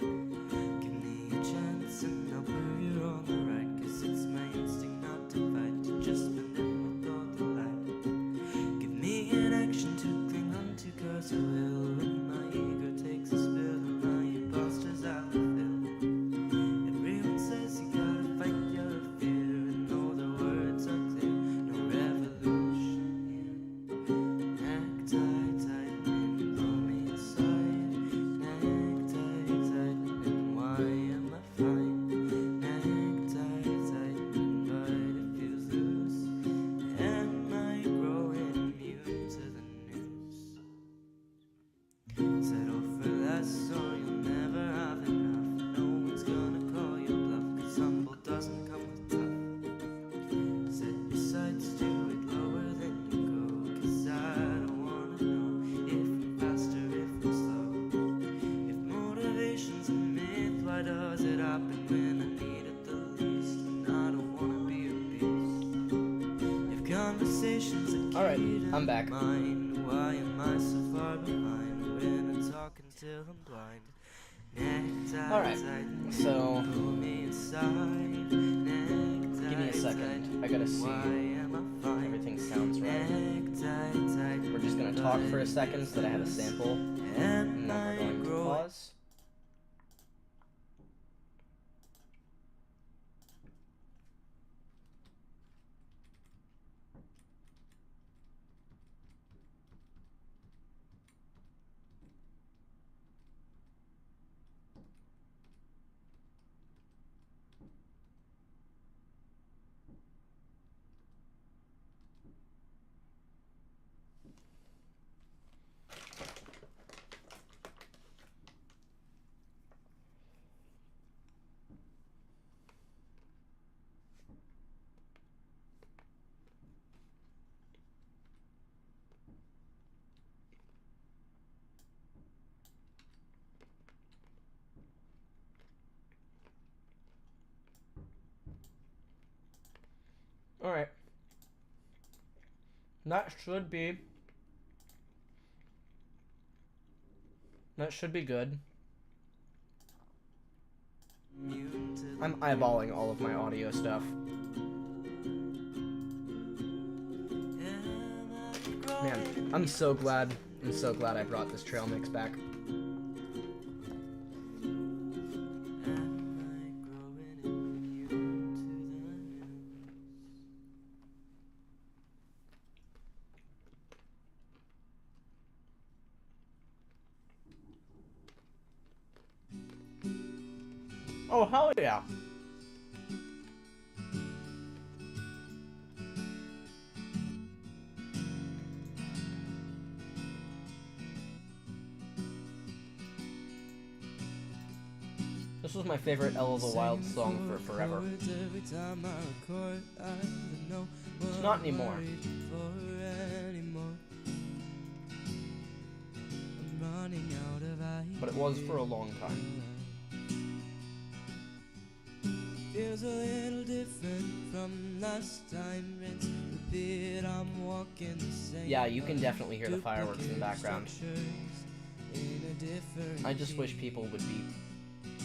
Give me a chance and I'll prove you're on the right, 'cause it's my instinct not to fight, to just blend in with all the light. Give me an action to cling on to, 'cause I will, when my ego takes a spill and my imposters I fulfill. Everyone says you gotta fight your fear, and all the words are clear, no revolution here. Neck tight, tightening, pull me aside. Neck tight, tightening, why am I fine? Neck tight, tightening, but it feels loose. Am I growing immune to the news? Settle for less or you'll never have enough. No one's gonna call your bluff, 'cause humble doesn't come with tough. Set your sights to it lower than you go, 'cause I don't wanna know if I'm faster, if I'm slow. If motivation's a myth, why does it happen when I need it the least? And I don't wanna be a beast. If conversations are All right, key to I'm back. mine, why am I so far behind when I talk until I'm blind? Neck All right, tight, so pull me inside. Neck give me a tight, second. tight, I gotta see why am I fine? everything sounds right. Neck tight, tight, We're just gonna talk for a second so that I have a sample, and and then we're I going to grow. pause. All right. That should be good. I'm eyeballing all of my audio stuff. Man, I'm so glad I brought this trail mix back. Oh, hell yeah. This was my favorite Ella the Wild song for forever. It's not anymore. But it was for a long time. Feels a little different from last time. Rinse, repeat, I'm walking the same. Yeah, you can definitely hear the fireworks in the background. I just wish people would be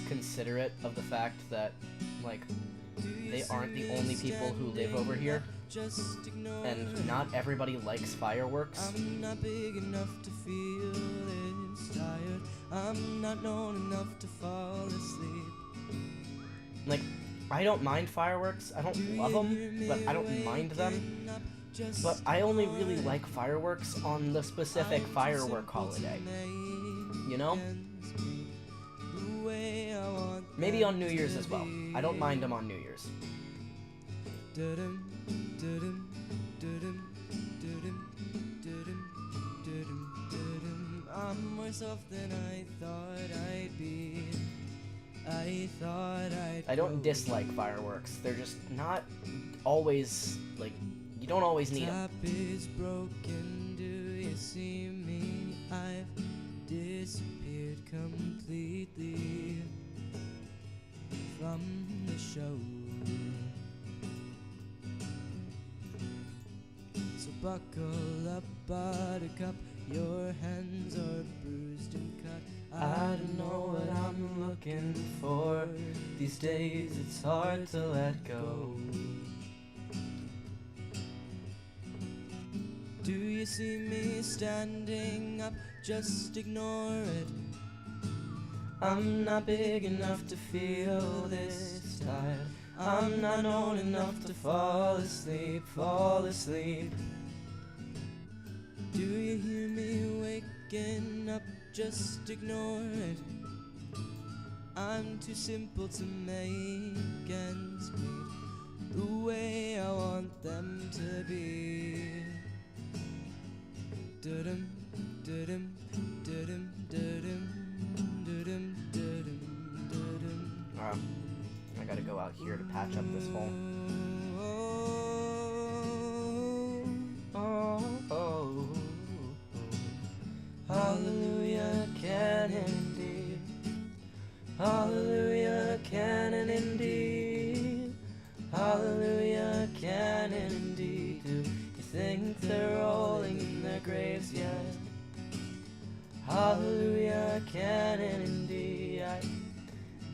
considerate of the fact that, like, they aren't the only people who live over here, and not everybody likes fireworks. I'm not big enough to feel this tired. I'm not known enough to fall asleep. Like, I don't mind fireworks. I don't love them, but I don't mind them. But I only really like fireworks on the specific firework holiday. You know? Maybe on New Year's as well. I don't mind them on New Year's. I'm worse off than I thought I'd be. I don't dislike fireworks. They're just not always, like, you don't always need them. Tap is broken, do you see me? I've disappeared completely from the show. So buckle up, buttercup. Your hands are bruised and cut. I don't know what I'm looking for. These days it's hard to let go. Do you see me standing up? Just ignore it. I'm not big enough to feel this tired. I'm not old enough to fall asleep, fall asleep. Do you hear me waking up? Just ignore it. I'm too simple to make ends meet the way I want them to be. Da-dum, da-dum, da-dum, da-dum, da-dum, da-dum, da-dum. I gotta go out here to patch up this hole. Oh, oh, oh. Hallelujah, canon indeed. Hallelujah, canon indeed. Hallelujah, canon indeed. Do you think they're rolling in their graves yet? Hallelujah, canon indeed. I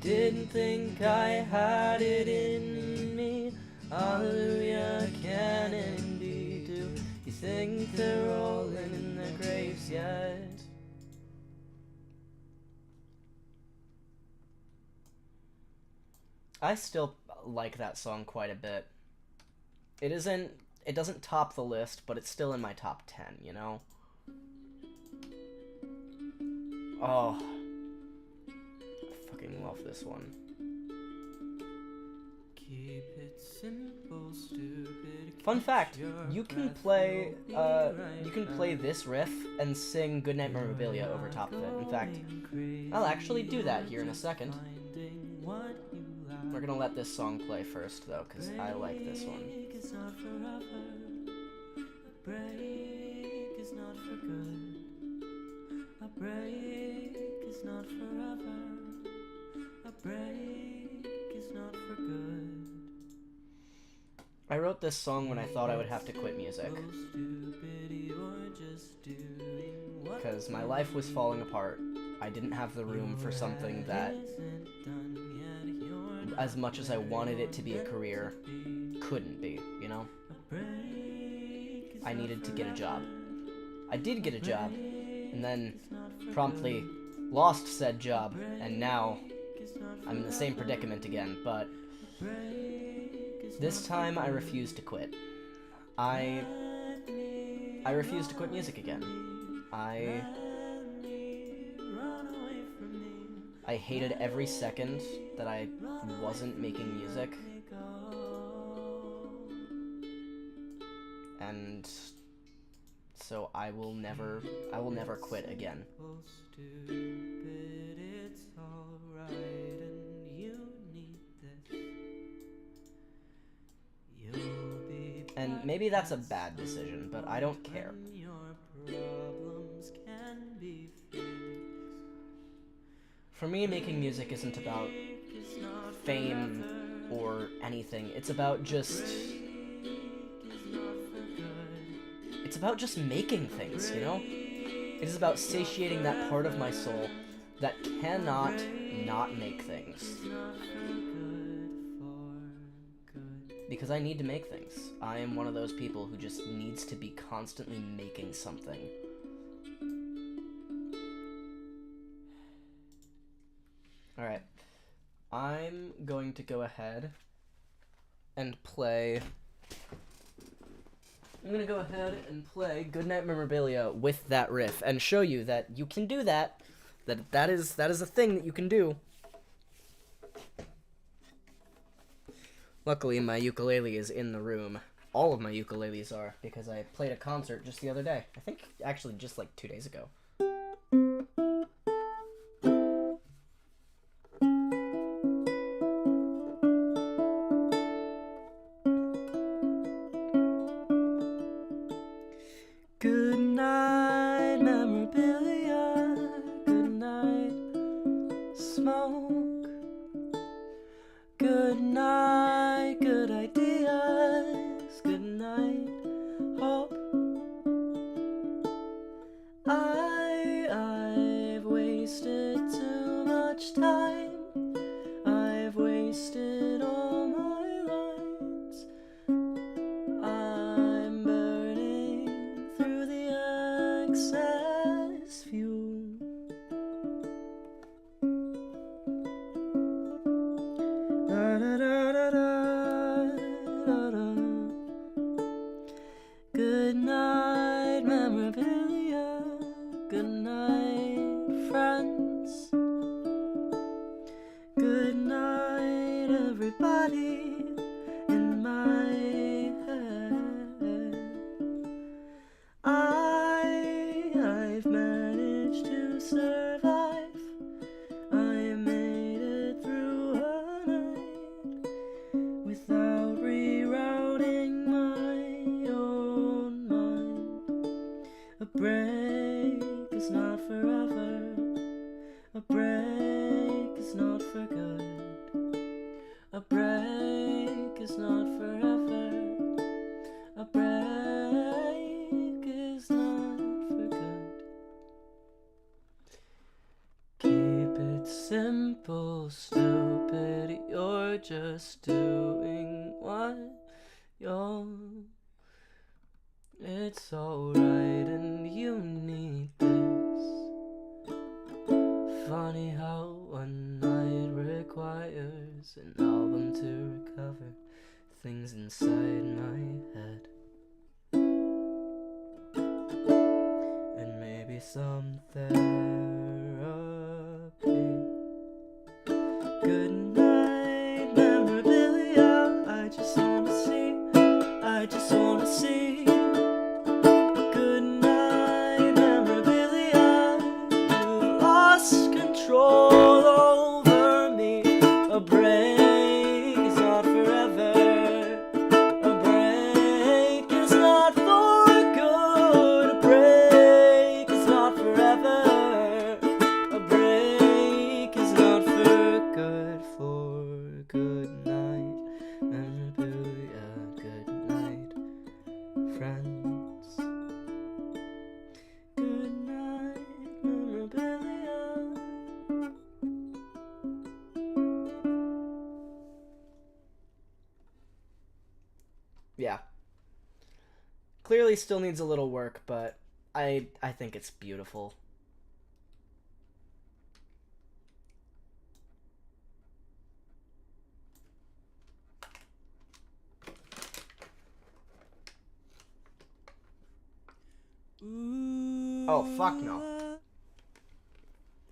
didn't think I had it in me. Hallelujah, canon indeed. Do you think they're rolling in their graves yet? I still like that song quite a bit. It doesn't top the list, but it's still in my top 10, you know? Oh, I fucking love this one. Keep it simple, stupid. Fun fact, you can play this riff and sing Goodnight Memorabilia over top of it. In fact, I'll actually do that here in a second. We're gonna let this song play first, though, because I like this one. A break is not for good. A break is not forever. A break is not for good. I wrote this song when I thought I would have to quit music, because my life was falling apart. I didn't have the room for something that, as much as I wanted it to be a career, couldn't be, you know? I needed to get a job. I did get a job, and then promptly lost said job, and now I'm in the same predicament again, but this time I refuse to quit. I refuse to quit music again. I hated every second that I wasn't making music. And so I will never quit again. And maybe that's a bad decision, but I don't care. For me, making music isn't about fame or anything. It's about just making things, you know? It is about satiating that part of my soul that cannot not make things. Because I need to make things. I am one of those people who just needs to be constantly making something. Alright. I'm going to go ahead and play... Goodnight Memorabilia with that riff and show you that you can do that. That is a thing that you can do. Luckily, my ukulele is in the room. All of my ukuleles are, because I played a concert just the other day. I think, actually, just like 2 days ago. Good night, memorabilia. Good night, smoke. Good night, good ideas. Good night, hope. everybody in my head. I've managed to survive. I made it through a night without rerouting my own mind. A break is not forever. A break is not for good. A break is not forever. A break is not for good. Keep it simple, stupid. You're just doing what you're. It's alright and you need this. Funny how one night requires an album to recover things inside my head. And maybe some therapy. Good night, memorabilia. I just wanna see. Good night, memorabilia. You lost control over me. A break is not forever. A break is not for good. A break is not forever. A break is not for good. For good night, memorabilia. Good night, friends. Good night, memorabilia. Yeah. Clearly still needs a little work, but I think it's beautiful. Oh, fuck no.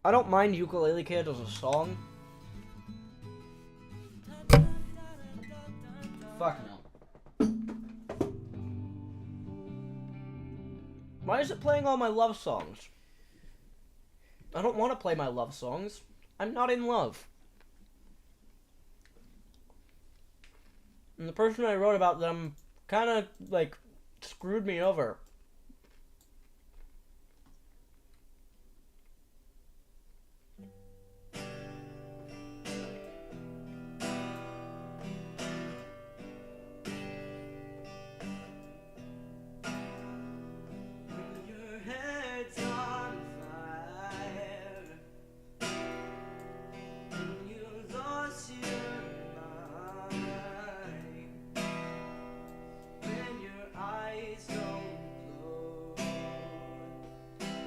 I don't mind Ukulele Kid as a song. Fuck no. Why is it playing all my love songs? I don't want to play my love songs. I'm not in love. And the person I wrote about them kind of, like, screwed me over.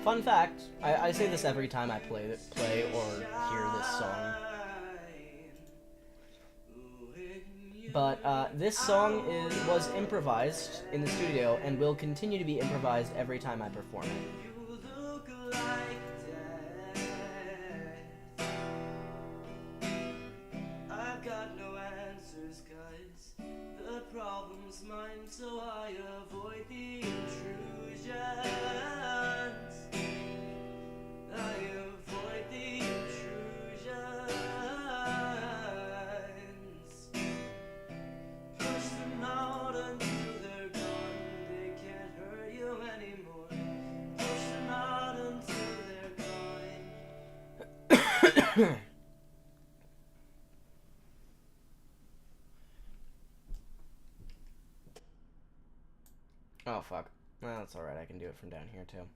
Fun fact, I say this every time I play or hear this song. But this song was improvised in the studio and will continue to be improvised every time I perform it. I've got no answers, 'cause the problem's mine, so I avoid the intrusions. I avoid the intrusions. Push them out until they're gone. They can't hurt you anymore. Push them out until they're gone. Oh, fuck. Well, that's alright. I can do it from down here, too.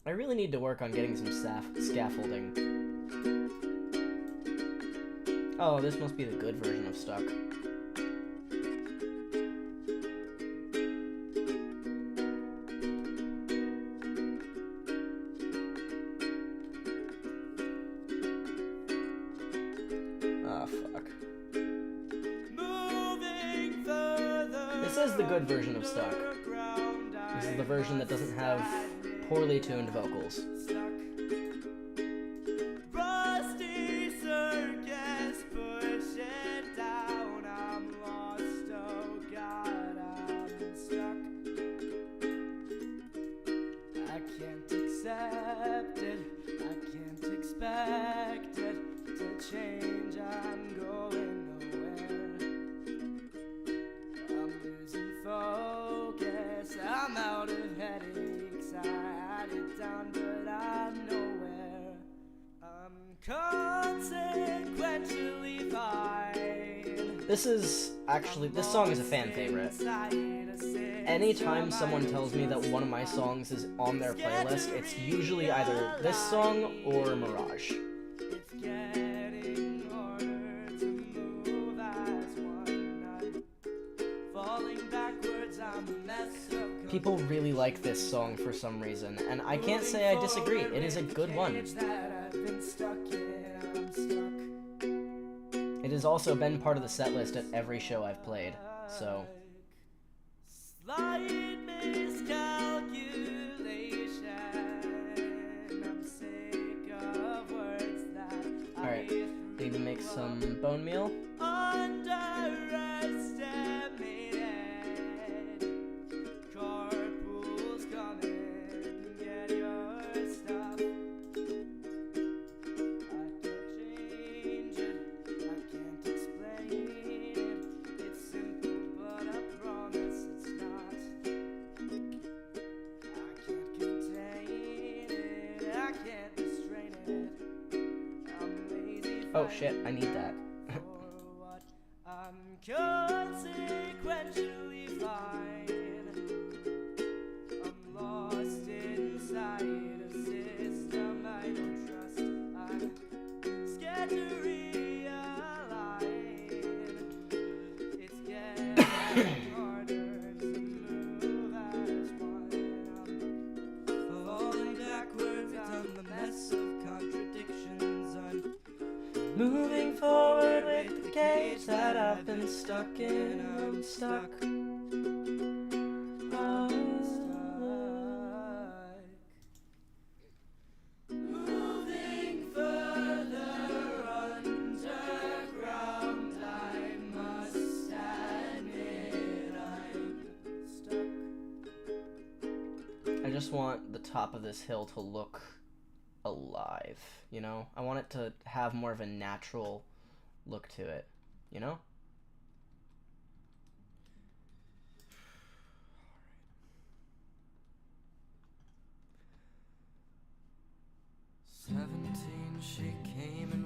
I really need to work on getting some scaffolding. Oh, this must be the good version of Stuck. Ah, fuck. This is the good version of Stuck. This is the version that doesn't have poorly tuned vocals. Rusty circus, out of headaches. I had it down, but I'm nowhere. I'm consequentially fine. This song is a fan favorite. Anytime someone tells me that one of my songs is on their playlist, it's usually either this song or Mirage. It's getting harder to move as one. I'm falling backwards, I'm a mess of People really like this song for some reason, and I can't say I disagree. It is a good one. It has also been part of the set list at every show I've played, so... Slight miscalculation. I'm sick of words that Alright, need to make some bone meal. Underestimated. Carpool's coming. Get your stuff. I can't change it. I can't explain it. It's simple, but I promise it's not. I can't contain it. I can't restrain it. I'm lazy. Oh shit, I need that. For what I'm consequentially fine. I'm lost inside a system I don't trust. I'm scared to realign. It's getting harder to move as one. I'm falling backwards. I'm a mess of contradictions. I'm Moving forward with the cage that I've been stuck in, I'm stuck. moving further underground. I must admit I'm stuck. I just want the top of this hill to look alive, you know? I want it to have more of a natural look to it, you know?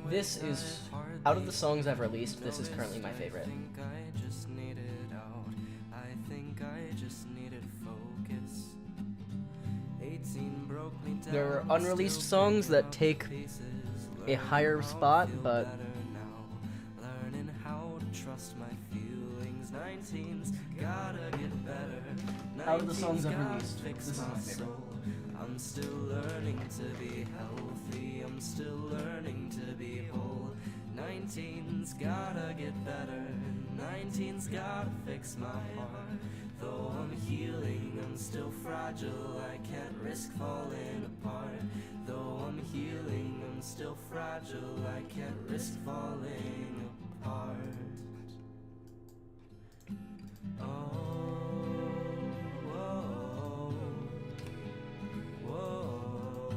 This is, out of the songs I've released, this is currently my favorite. There are unreleased songs that take a higher spot, but out of the songs I've released, this is my favorite. I'm still learning to be healthy. I'm still learning to be whole. 19's gotta get better. 19's gotta fix my heart. Though I'm healing, I'm still fragile. I can't risk falling apart. Though I'm healing, I'm still fragile. I can't risk falling apart. Oh, whoa, whoa,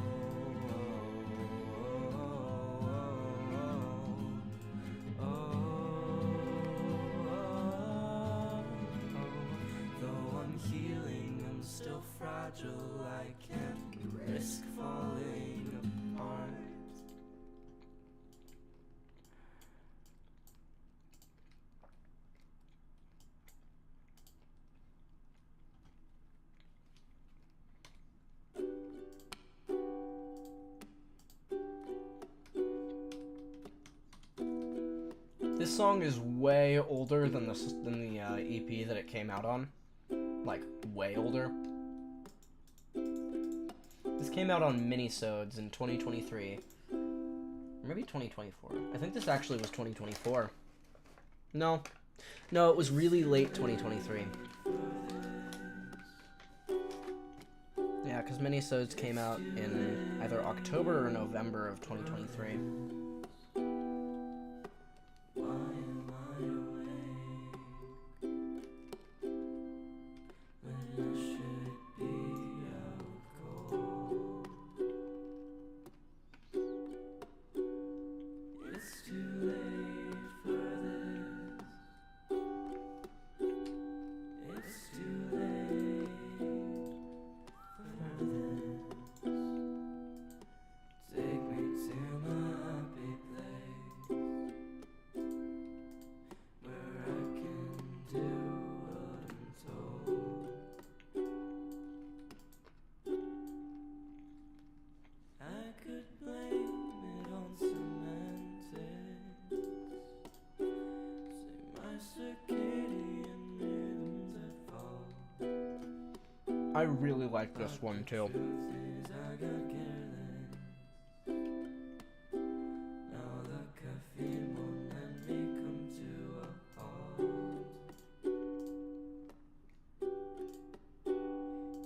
though I'm healing, I'm still fragile. I can't risk falling apart. This song is way older than the EP that it came out on. Like, way older. This came out on Minisodes in 2023. Or maybe 2024. I think this actually was 2024. No, it was really late 2023. Yeah, because Minisodes came out in either October or November of 2023. I really like this one too. Now the caffeine won't let me come to a halt.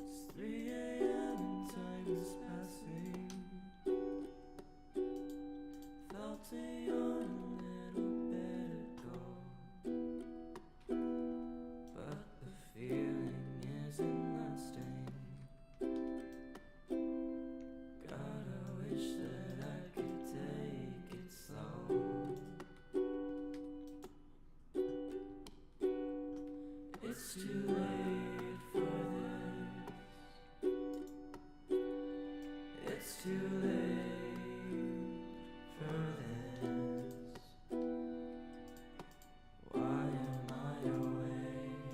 It's 3 a.m. and time is passing. Felt a yawn, a little bit ago, but the feeling isn't lasting. God, I wish that I could take it slow. It's too late for this. It's too late for this. Why am I awake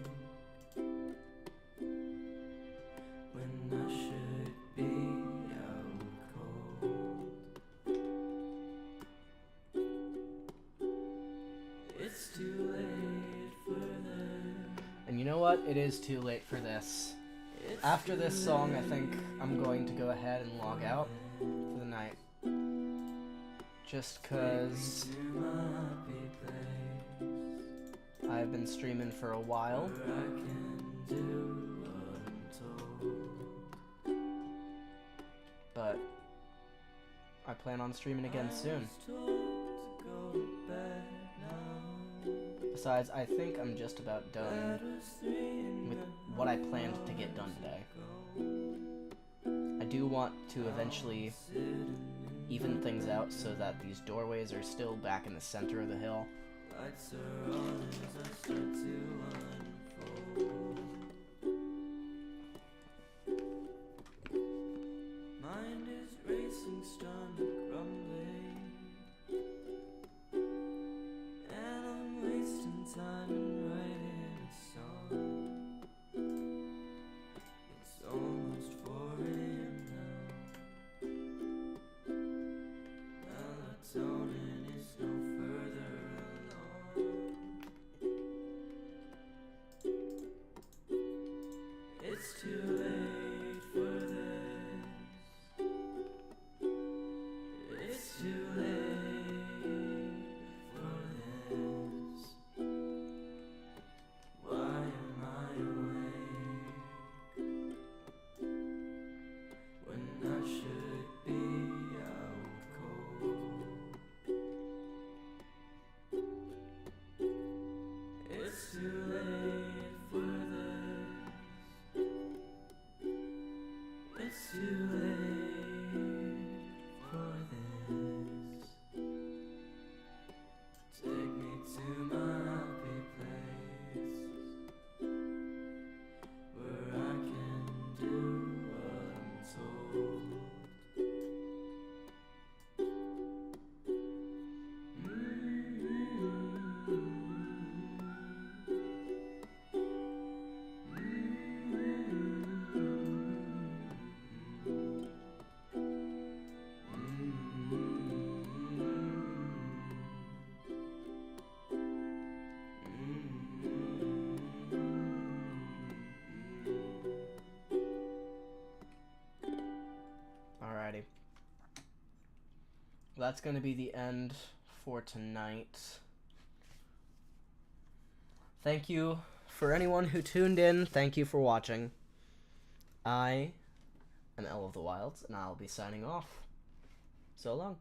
when I should be out cold? It's too late for this. And you know what? It is too late for this. After this song, I think I'm going to go ahead and log out for the night. Just cause To my happy place I've been streaming for a while. where I can do what I'm told. But I plan on streaming again soon. Told to go to bed now. Besides, I think I'm just about done with what I planned to get done today. I do want to eventually even things out so that these doorways are still back in the center of the hill. Lights are on as I start to unfold. Mind is racing, stomach rumbling, and I'm wasting time in writing a song. It's almost 4 a.m. now. Melatonin is no further along. It's too late for this. It's too late for this. Why am I awake when I should be out cold? It's too late for this. It's too late for this. Take me to my happy place where I can do what I'm told. Alrighty. That's going to be the end for tonight. Thank you for anyone who tuned in. Thank you for watching. I am Elle of the Wilds, and I'll be signing off. So long.